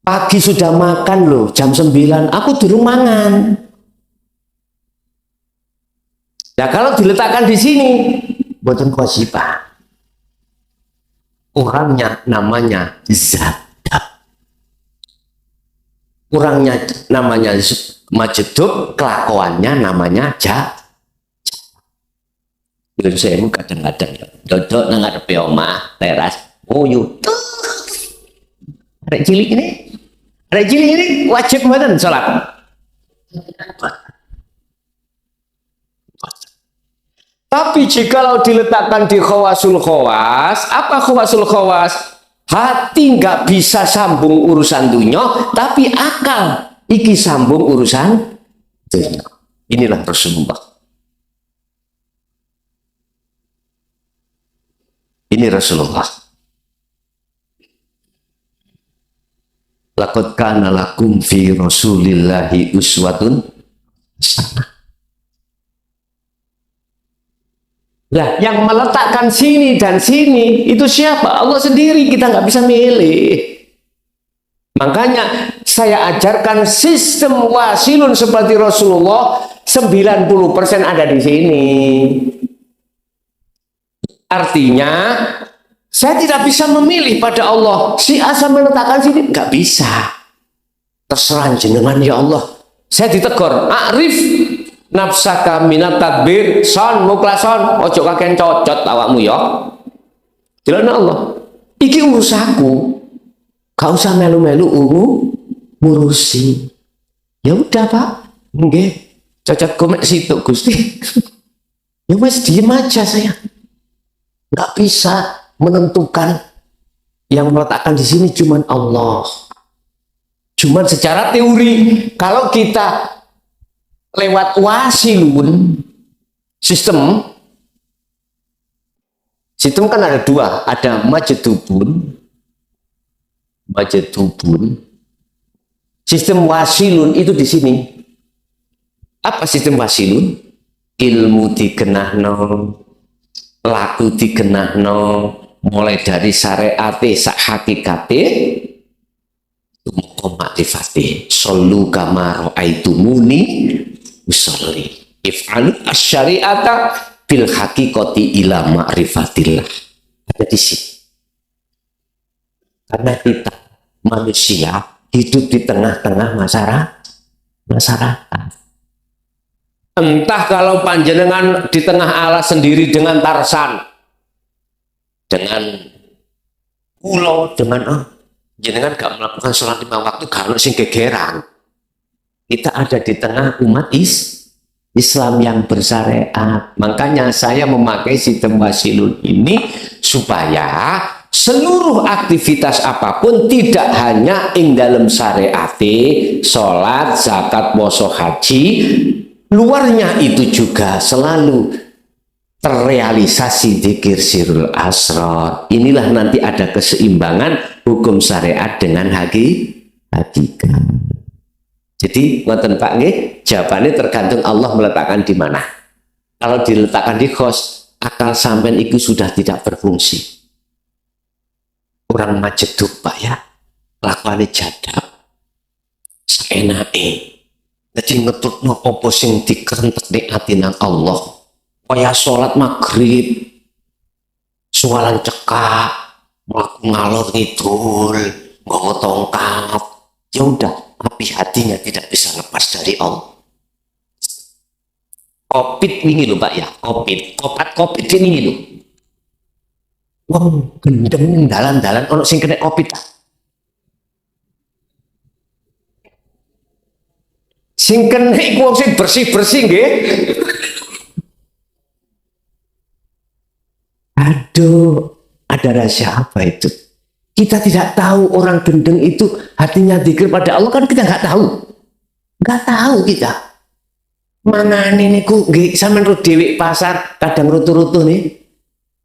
Pagi sudah makan loh, jam 9, aku durung mangan. Nah kalau diletakkan di sini, mboten kewajiban. Orangnya namanya zat. Orangnya namanya majedub, kelakuannya namanya Belum saya kadang-kadang dodok nang ngarepe omah teras nguyu. Arek cilik ini wajib mboten salat. Tapi jikalau diletakkan di khawasul khawas, apa khawasul khawas? Hati nggak bisa sambung urusan dunia, tapi akal iki sambung urusan dunia. Inilah Rasulullah. Ini Rasulullah. Laqad kana lakum fi Rasulillahi uswatun hasanah. Lah, yang meletakkan sini dan sini itu siapa? Allah sendiri, kita nggak bisa milih. Makanya saya ajarkan sistem wasilun seperti Rasulullah 90% ada di sini. Artinya saya tidak bisa memilih pada Allah. Si Asa meletakkan sini nggak bisa. Terserah jenengan ya Allah. Saya ditegur. Arif nafsaka minat tadbir son muklason ojo kakean cocot awakmu ya. Jalan Allah. Iki urusaku. Gak usah melu-melu ngurusi. Ya udah Pak. Nggih. Cocot komek situ Gusti. Ya wes diem aja saya. Nggak bisa menentukan, yang meletakkan di sini cuman Allah. Cuman secara teori, kalau kita lewat wasilun sistem kan ada dua, ada majedubun. Sistem wasilun itu di sini. Apa sistem wasilun? Ilmu dikenahno, laku dikenahno, mulai dari syariate sak hakikate muga makrifate sallu kama raaitumuni usolli if'alu asy-syari'ata bil haqiqati ila ma'rifatillah. Ada di sini. Karena kita manusia hidup di tengah-tengah masyarakat. Entah kalau panjenengan di tengah alas sendiri dengan Tarsan, dengan ulo, dengan jenengan gak melakukan sholat 5 waktu, kalau sing gegeran. Kita ada di tengah umat Islam yang bersyariat. Makanya saya memakai sistem wasilun ini supaya seluruh aktivitas apapun tidak hanya ing dalam syariate, sholat, zakat, puasa, haji. Luarnya itu juga selalu terrealisasi dzikir sirul asrar. Inilah nanti ada keseimbangan hukum syariat dengan hakikat. Jadi ngoten Pak nggih, jawabannya tergantung Allah meletakkan di mana. Kalau diletakkan di khos, akal sampean itu sudah tidak berfungsi. Orang majeduk Pak ya, lakuannya jadab, seenake. Jadi ngetutno opo sing dikerentek di atinan Allah. Kaya sholat maghrib, sualan cekak, melaku ngalor ngidul, nggawa tongkat. Ya udah, tapi hatinya tidak bisa lepas dari Allah. Kopit wingi lho Pak ya, kopit ini lho. Wong gendeng dalan-dalan ono sing kena kopit. Sing kena iku wong sing bersih-bersih nggih. Aduh, ada rahasia apa itu? Kita tidak tahu orang gendeng itu hatinya dzikir pada Allah, kan kita nggak tahu. Nggak tahu kita. Mangane niku nggih sampean ro dhewe pasar kadang rutu-rutu nih.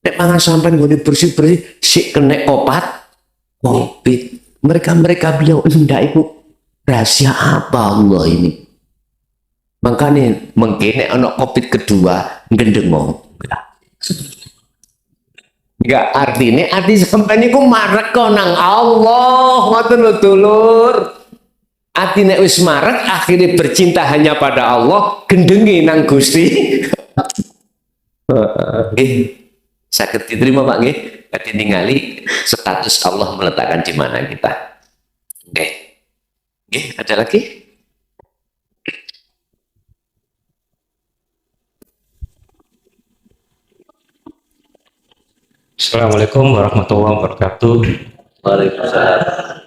Nek mangan sampean nggone bersih-bersih sik kena kopit. Mereka bilang ndak iku rahasia apa Allah ini? Makanya mengkene ana kopit kedua gendeng. Enggak arti sampean niku marek nang Allah, ngoten lho dulur. Artine wis marek akhirnya bercinta hanya pada Allah, gendengi nang Gusti. Nggih. Saged diterima Pak nggih. Dadi ningali status Allah meletakkan di mana kita. Oke. Nggih, ada lagi? Assalamualaikum warahmatullahi wabarakatuh. Waalaikumsalam.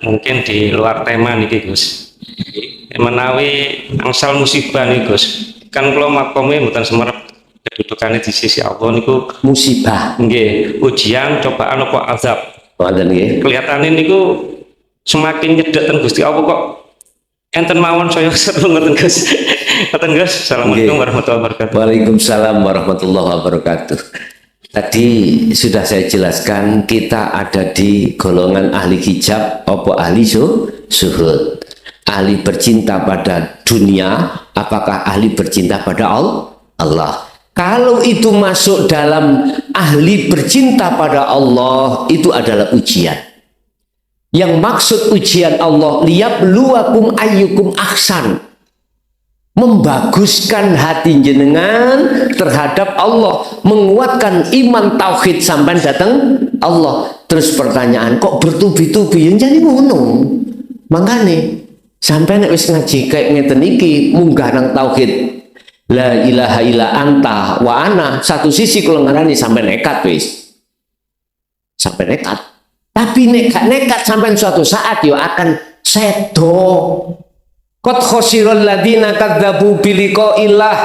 Mungkin di luar tema nih Gus. Menawi angsal musibah nih Gus. Kan kalau makome mboten semerep kedudukannya di sisi Allah niku Musibah. nggih ujian, cobaan apa azab. Wonten nggih. Kelihatannya niku semakin nyedek ten Gusti Allah kok enten mawon saya seru ngoten Gus. Ngoten Gus. Assalamualaikum Nggih. warahmatullahi wabarakatuh. Waalaikumsalam warahmatullahi wabarakatuh. Tadi sudah saya jelaskan kita ada di golongan ahli hijab apa ahli suhud. Ahli bercinta pada dunia, apakah ahli bercinta pada Allah? Kalau itu masuk dalam ahli bercinta pada Allah, itu adalah ujian. Yang maksud ujian Allah, liyabluwakum ayyukum ahsan. Membaguskan hati jenengan terhadap Allah, menguatkan iman tauhid sampai datang Allah. Terus pertanyaan, kok bertubi-tubi yang jadi ngono? Makane sampai nek wis ngaji kayak ngeten iki munggah nang tauhid. La ilaha illa anta wa ana, satu sisi kalau ngarani sampai nekat wis. Sampai nekat. Tapi nekat sampai suatu saat yo akan sedo. Qad khosiral ladina kadzabu biliqa'illah.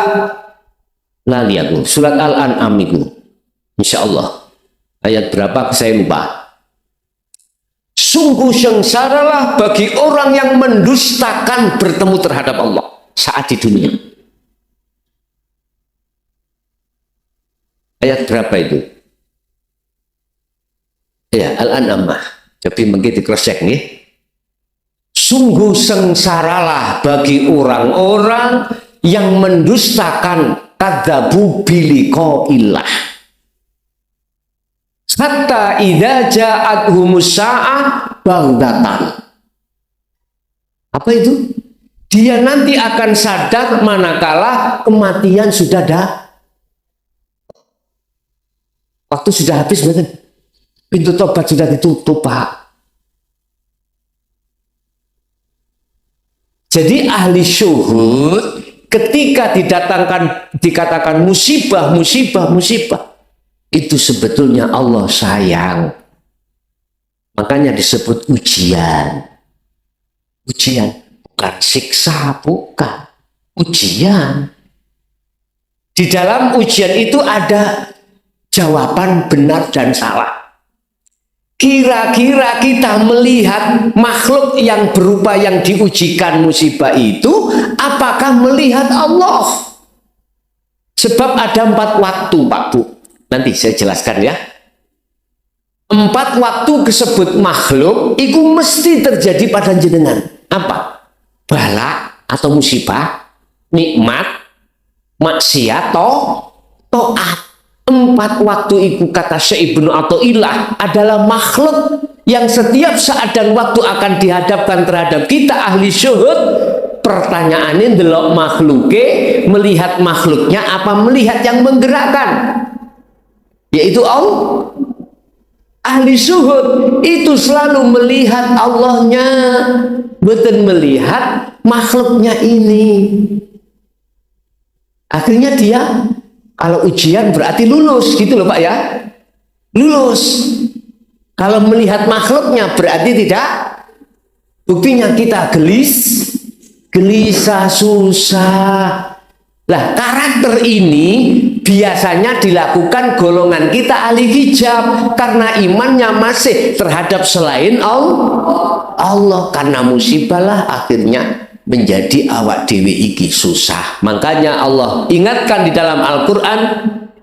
Lali aku surat Al-An'am itu. Insyaallah. Ayat berapa saya lupa. Sungguh sengsaralah bagi orang yang mendustakan bertemu terhadap Allah saat di dunia. Ayat berapa itu? Ya, Al-An'am. Jadi mungkin di cross check nih. Sungguh sengsaralah bagi orang-orang yang mendustakan kadzabu biliqa'illah. Hatta idza ja'athumus sa'ah baghtatan. Apa itu? Dia nanti akan sadar manakala kematian sudah waktu sudah habis, betul. Pintu tobat sudah ditutup, Pak. Jadi ahli syuhud ketika dikatakan musibah, itu sebetulnya Allah sayang. Makanya disebut ujian. Ujian, bukan siksa, bukan. Ujian. Di dalam ujian itu ada jawaban benar dan salah. Kira-kira kita melihat makhluk yang berupa yang diujikan musibah itu, apakah melihat Allah? Sebab ada 4 waktu, Pak Bu. Nanti saya jelaskan ya. 4 waktu disebut makhluk, itu mesti terjadi pada jenengan. Apa? Bala atau musibah, nikmat, maksiat, to'at. 4 waktu itu kata Syekh Ibnu Athaillah adalah makhluk yang setiap saat dan waktu akan dihadapkan terhadap kita ahli syuhud. Pertanyaannya delok makhluke, melihat makhluknya apa melihat yang menggerakkan, yaitu Allah. Ahli syuhud itu selalu melihat Allahnya, bukan melihat makhluknya ini. Akhirnya dia kalau ujian berarti lulus, gitu loh Pak ya. Lulus. Kalau melihat makhluknya berarti tidak. Buktinya kita gelisah, susah. Lah karakter ini biasanya dilakukan golongan kita ahli hijab karena imannya masih terhadap selain Allah. Karena musibah lah akhirnya menjadi awak dewi iki susah. Makanya Allah ingatkan di dalam Al-Quran,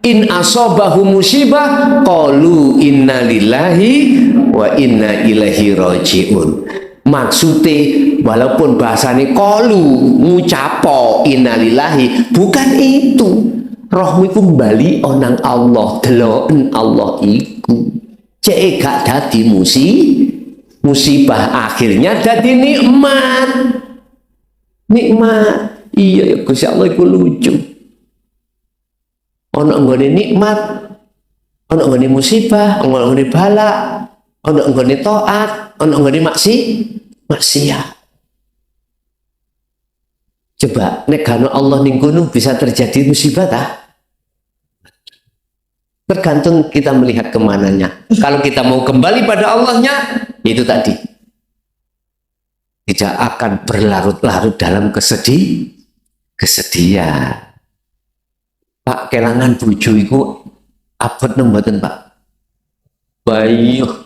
in asobahu musibah qalu inna lillahi wa inna ilaihi raji'un. Maksudnya walaupun bahasanya qalu ngucapo inna lillahi, bukan itu. Rohmu kembali onang Allah, deloken Allah iki. iku. Cek gak dadi musibah, akhirnya dadi nikmat. Nikmat. Iya ya Gusti Allah iku lucu. Ono nggone nikmat, ono nggone musibah, ono nggone bala, ono nggone taat, ono nggone maksiat. Coba nek gano Allah ning kono bisa terjadi musibah tak? Tergantung kita melihat kemananya. Kalau kita mau kembali pada Allahnya, itu tadi tidak akan berlarut-larut dalam kesedihan. Pak, kelangan bojo iku abot mboten Pak? Bayuh.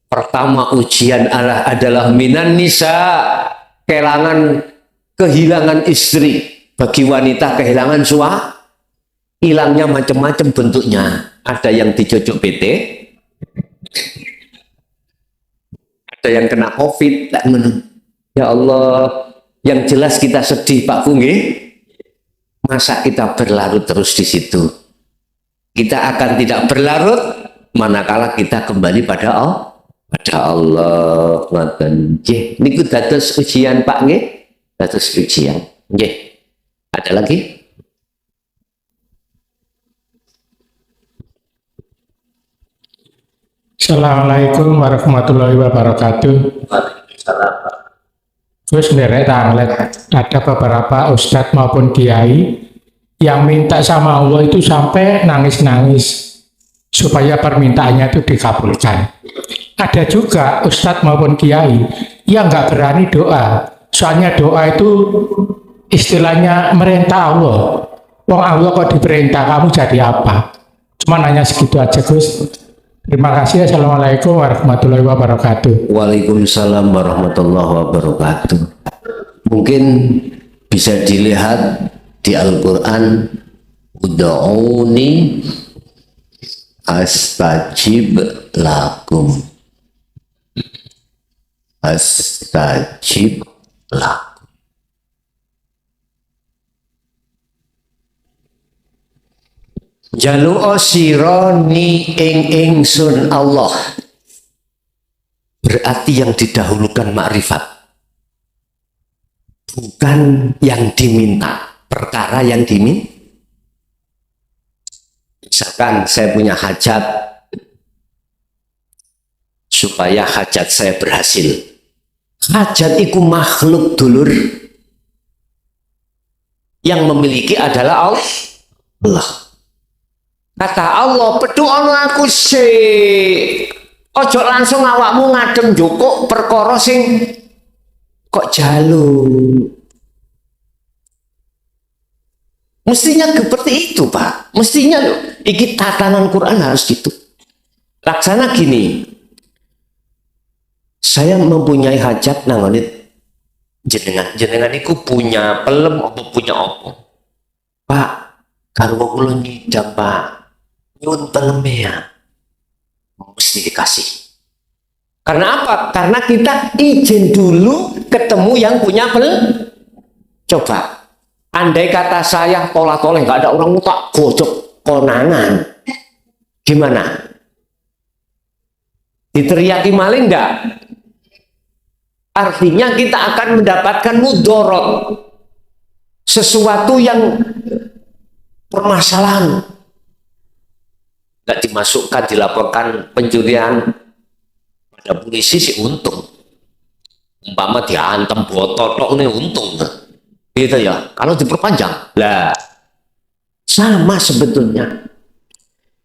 Pertama ujian adalah minan nisa, kelangan kehilangan istri. Bagi wanita kehilangan hilangnya macam-macam bentuknya. Ada yang dicocok PT, ada yang kena COVID. Ya Allah, yang jelas kita sedih Pak Fungi. Masa kita berlarut terus di situ? Kita akan tidak berlarut manakala kita kembali pada Allah. Ngoten nggih. Niku dados ujian Pak nggih. Dados ujian. Nggih. Ada lagi? Assalamualaikum warahmatullahi wabarakatuh. Waalaikumsalam. Terus ada beberapa ustadz maupun kiai yang minta sama Allah itu sampai nangis-nangis supaya permintaannya itu dikabulkan. Ada juga ustadz maupun kiai yang nggak berani doa, soalnya doa itu istilahnya merintah Allah. Wong Allah kok diperintah, kamu jadi apa? Cuma nanya segitu aja Gus. Terima kasih. Assalamualaikum warahmatullahi wabarakatuh. Waalaikumsalam warahmatullahi wabarakatuh. Mungkin bisa dilihat di Al-Quran, ud'uni astajib lakum. Astajib lakum. Jalu'o sironi ingsun Allah. Berarti yang didahulukan makrifat, bukan yang diminta, perkara yang diminta. Misalkan saya punya hajat, supaya hajat saya berhasil. Hajat itu makhluk dulur. Yang memiliki adalah Allah. Kata Allah, pedono aku sih. Ojo langsung awakmu ngadem jukuk perkara sing kok jalur. Mestinya seperti itu Pak. Mestinya loh, iki tatanan Quran harus gitu. Laksana gini. Saya mempunyai hajat nangoni jenengan iku punya pelem apa punya apa? Pak, garwa kula nyidam Pak. Nyun peleme ya. Mesti dikasih. Karena apa? Karena kita izin dulu ketemu yang punya Coba, andai kata saya tolak-tolak nggak ada orang tak gojok konangan, gimana? Diteriaki maling nggak? Artinya kita akan mendapatkan mudorot, sesuatu yang permasalahan. Nggak dimasukkan, dilaporkan pencurian pada polisi sih untung. Umpama diantem bototok ini untung, gitu ya. Kalau diperpanjang, lah sama sebetulnya.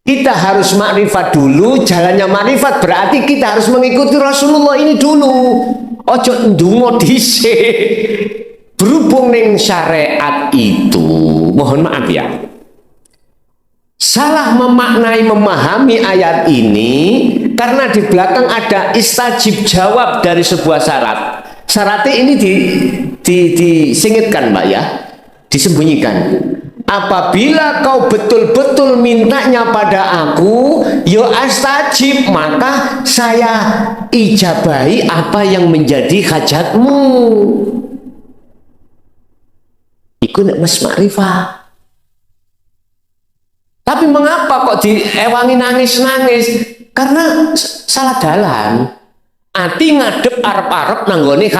Kita harus makrifat dulu. Jalannya makrifat berarti kita harus mengikuti Rasulullah ini dulu. Ojo ndungo dhisik. Berhubung ning syariat itu, mohon maaf ya, salah memahami ayat ini karena di belakang ada istajib jawab dari sebuah syarat. Syaratnya ini disingitkan Mbak ya, disembunyikan. Apabila kau betul-betul mintanya pada aku, yo astajib, maka saya ijabahi apa yang menjadi hajatmu. Iku nek mas makrifah. Tapi mengapa kok diewangi nangis-nangis? Karena salah dalan. Ati ngadep arep-arep nanggone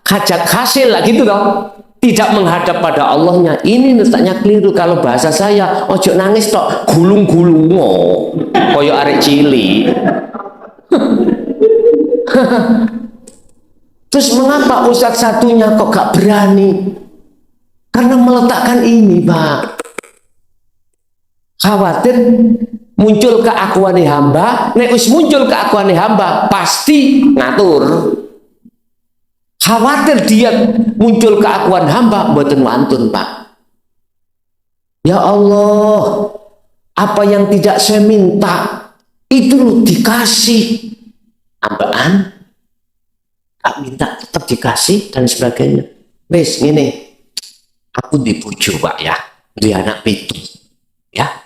hajat hasil lah gitu dong. Tidak menghadap pada Allahnya. Ini letaknya keliru. Kalau bahasa saya, ojo nangis tok gulung-gulungo koyo arek cili. Terus mengapa ustadz satunya kok gak berani? Karena meletakkan ini, Pak. Khawatir muncul keakuane hamba, nek wis muncul keakuane hamba pasti ngatur. Khawatir dia muncul keakuan hamba mboten wantun, Pak. Ya Allah, apa yang tidak saya minta itu lu dikasih. Ambaan gak minta tetap dikasih dan sebagainya. Wes ngene, aku dipuju, Pak ya, di anak pitu ya.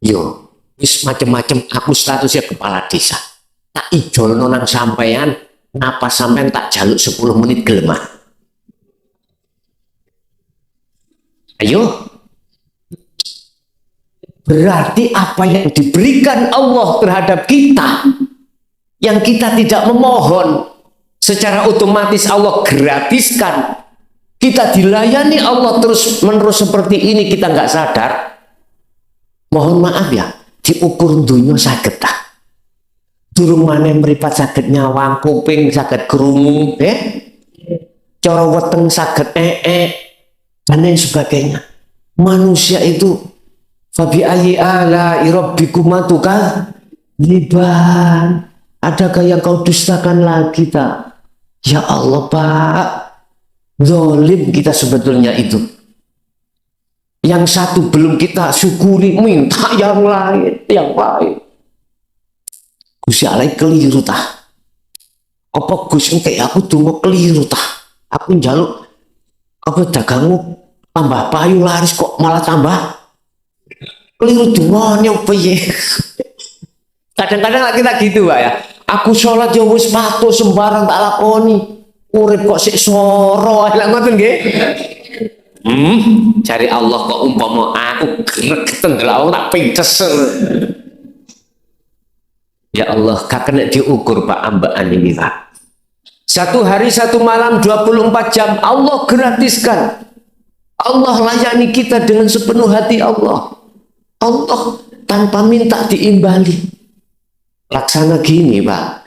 Yo, wis macem-macem aku statusnya kepala desa. Tak ijol nonang sampean, napa sampean tak jaluk 10 menit gelem. Ayo. Berarti apa yang diberikan Allah terhadap kita, yang kita tidak memohon, secara otomatis Allah gratiskan. Kita dilayani Allah terus menerus seperti ini, kita nggak sadar. Mohon maaf ya, diukur dunia saged ta. Durung maneh mripat saged nyawang, kuping saged krungu, cara weteng saged dan lain sebagainya. Manusia itu fabi ayyi ala rabbikuma tukadziban. Adakah yang kau dustakan lagi tak? Ya Allah, Pak, zalim kita sebetulnya itu. Yang satu belum kita syukuri, minta yang lain, Gusti Allah keliru tah. Apa Gus engke aku donga keliru tah? Aku njaluk apa dagangmu tambah payu laris kok malah tambah keliru dungane piye? Kadang-kadang kita gitu, Pak ya. Aku sholat ya wis patuh sembarang tak lakoni. Urip kok sik soro lha ngoten nggih. Cari Allah kok umpama aku gregeten delok tak pintes. Ya Allah, gak kena diukur Pak ambaan ini, Pak. Satu hari satu malam 24 jam Allah gratiskan. Allah layani kita dengan sepenuh hati Allah. Allah tanpa minta diimbali. Laksana gini, Pak.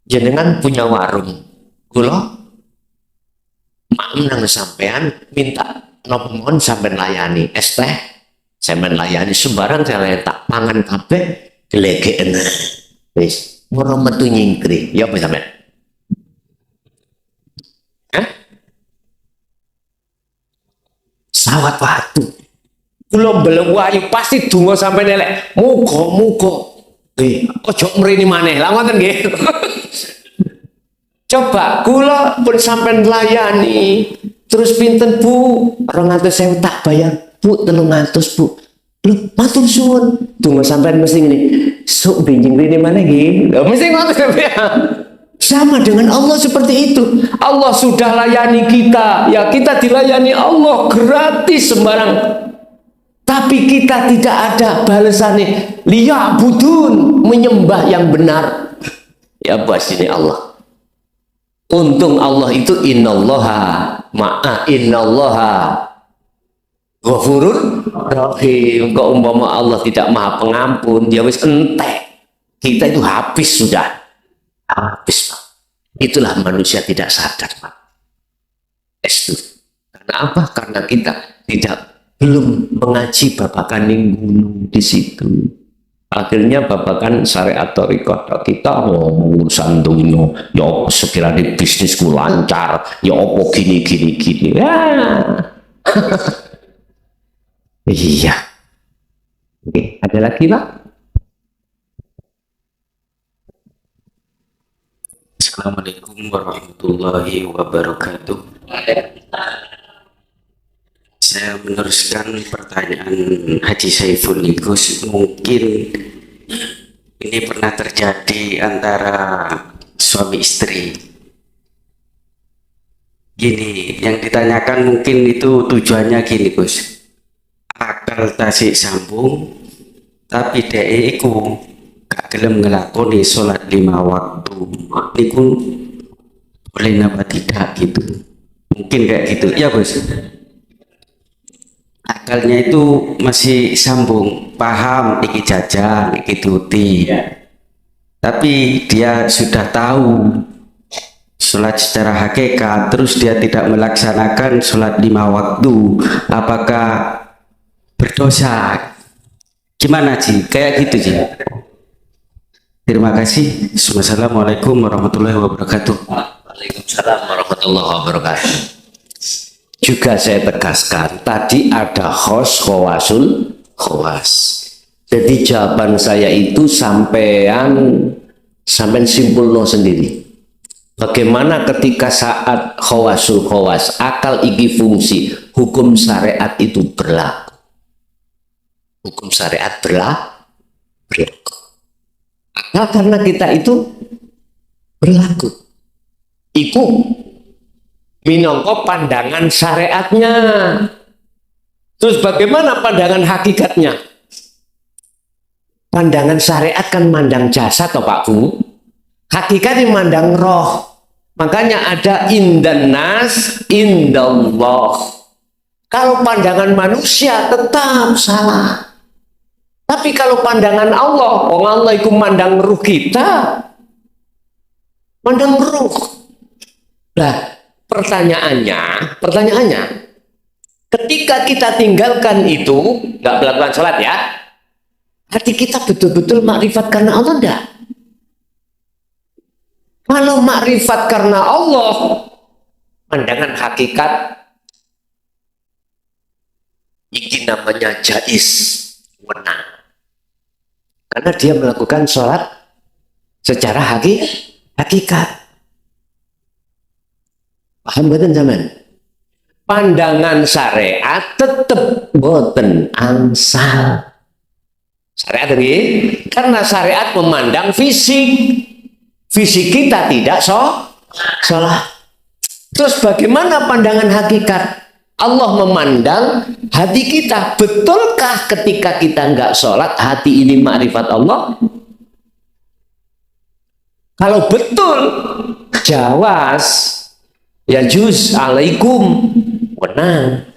Jenengan punya warung. Kula maem nang sampean minta napa mohon sampean layani es teh, sampean layani sembarang saya tak pangan kabeh gelegeken. Wis, moro metu nyingkri. Ya apa sampean? Sawat watu. Kula belum wayu pasti donga sampean elek. Muga-muga ojo mrene maneh. Lah ngoten nggih. Coba kula pun sampean layani terus pinten Bu? 200.000 tak bayar. Bu 300 Bu. Lho matur suwun. Donga sampean mesti ngene. Sok benjing rene maneh nggih. Lho mesti ngoten ya. Sama dengan Allah seperti itu. Allah sudah layani kita. Ya kita dilayani Allah gratis sembarang. Tapi kita tidak ada balasannya. Liya'budun, menyembah yang benar. Ya bos ini Allah. Untung Allah itu innallaha ghafurur rahim. Kok umpama Allah tidak maha pengampun, dia wis entek. Kita itu habis sudah. Habis, Pak. Itulah manusia tidak sadar, Pak. Itu. Karena apa? Karena kita belum mengaji babakan gunung di situ. Akhirnya babakan syariat thariqah kita urusan dunia. Ya sekiranya bisnisku lancar, ya apa gini. Ya. Iya. Oke, ada lagi, Pak? Assalamualaikum warahmatullahi wabarakatuh. Saya meneruskan pertanyaan Haji Saiful Gus. Mungkin ini pernah terjadi antara suami istri. Gini, yang ditanyakan mungkin itu tujuannya gini Gus. Akal akal tasik sambung tapi dhek iku gak gelem ngelakoni sholat 5 waktu. Niku boleh apa tidak gitu? Mungkin kayak gitu ya bos. Akalnya itu masih sambung, paham iki jajan, iki tuti, tapi dia sudah tahu sholat secara hakikat, terus dia tidak melaksanakan sholat 5 waktu, apakah berdosa? Gimana Ji? Kayak gitu Ji. Terima kasih. Wassalamualaikum warahmatullahi wabarakatuh. Waalaikumsalam warahmatullahi wabarakatuh. Juga saya tegaskan, tadi ada khawasul khawas. Jadi jawaban saya itu sampean simpulno sendiri. Bagaimana ketika saat khawasul khawas, akal iki fungsi, hukum syariat itu berlaku. Hukum syariat berlaku. Akal karena kita itu berlaku. Iku minangka pandangan syariatnya. Terus bagaimana pandangan hakikatnya? Pandangan syariat kan mandang jasad toh Pak Bu. Hakikatnya mandang roh. Makanya ada indan nas indallah. Kalau pandangan manusia tetap salah. Tapi kalau pandangan Allah, Allah itu mandang ruh kita. Mandang ruh. Nah, pertanyaannya, ketika kita tinggalkan itu, nggak melakukan sholat ya, hati kita betul-betul makrifat karena Allah enggak? Kalau makrifat karena Allah, pandangan hakikat, ini namanya jais, menang. Karena dia melakukan sholat secara hakikat. Paham betul zaman? Pandangan syariat tetap boten angsal. Syariat ini karena syariat memandang fisik. Fisik kita tidak sholat. Terus bagaimana pandangan hakikat? Allah memandang hati kita. Betulkah ketika kita nggak sholat hati ini makrifat Allah? Kalau betul, jawas. Ya juz alaikum menang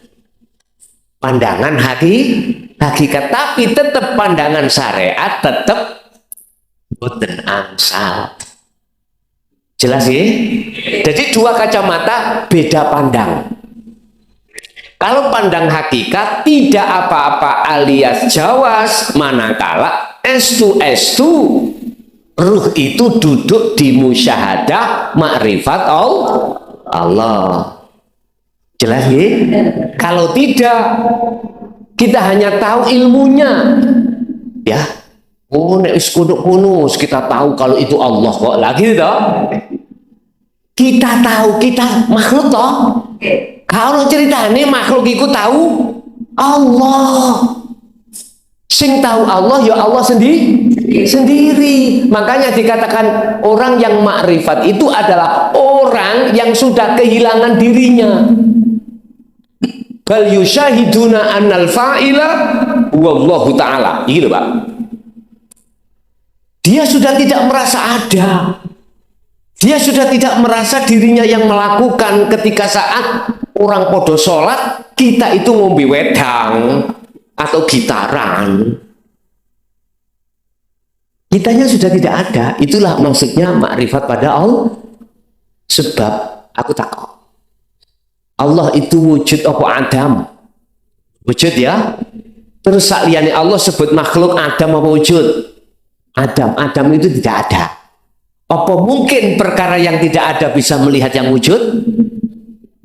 pandangan hakikat, tapi tetap pandangan syariat tetap boten angsal. Jelas ya? Jadi dua kacamata beda pandang. Kalau pandang hakikat tidak apa-apa alias jawas, manakala estu ruh itu duduk di musyahadah makrifat Allah. Jelas ya? Kalau tidak, kita hanya tahu ilmunya. Ya. Oh, nek wis kunus kita tahu kalau itu Allah kok. Lagi toh. Kita tahu kita makhluk toh. Kalau ceritane makhluk itu tahu Allah. Sing tahu Allah ya Allah sendiri. Makanya dikatakan orang yang makrifat itu adalah orang yang sudah kehilangan dirinya. Bal yusyahiduna annal fa'ila wallahu ta'ala. Gitu Pak. Dia sudah tidak merasa ada. Dia sudah tidak merasa dirinya yang melakukan ketika saat orang podo sholat, kita itu ngombe wedang atau gitaran. Kitanya sudah tidak ada. Itulah maksudnya makrifat pada Allah. Sebab aku takut Allah itu wujud apa Adam? Wujud ya. Terus sakliyane Allah sebut makhluk Adam apa wujud? Adam itu tidak ada. Apa mungkin perkara yang tidak ada bisa melihat yang wujud?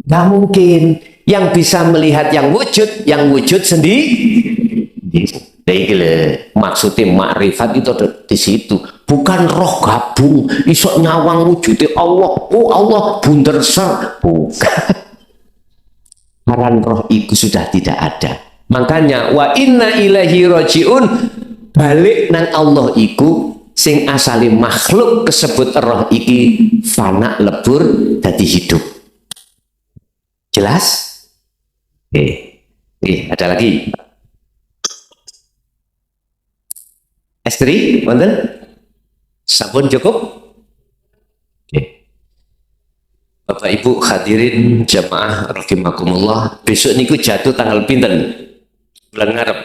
Tidak mungkin. Yang bisa melihat yang wujud sendiri. Maksudnya makrifat itu ada di situ. Bukan roh gabung, isok nyawang wujudnya Allah. Oh Allah bunder ser. Bukan. Haran roh itu sudah tidak ada. Makanya wa inna ilaihi rajiun, balik nang Allah iku sing asali makhluk kesebut roh iki fana lebur dadi hidup. Jelas? Ada lagi. Estri, wonten? Sampun cukup? Oke. Bapak Ibu hadirin jamaah rahimakumullah, besok niku jatuh tanggal pinten? Bulan ngarep.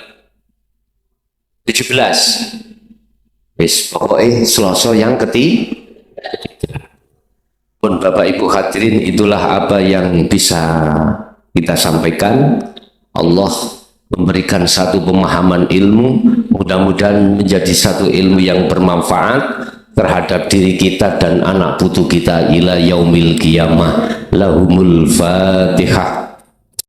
17. Wis pokoknya Selasa yang ketiga. Pun Bapak Ibu hadirin, itulah apa yang bisa kita sampaikan. Allah memberikan satu pemahaman ilmu, mudah-mudahan menjadi satu ilmu yang bermanfaat terhadap diri kita dan anak putu kita ila yaumil qiyamah. Lahumul Fatihah.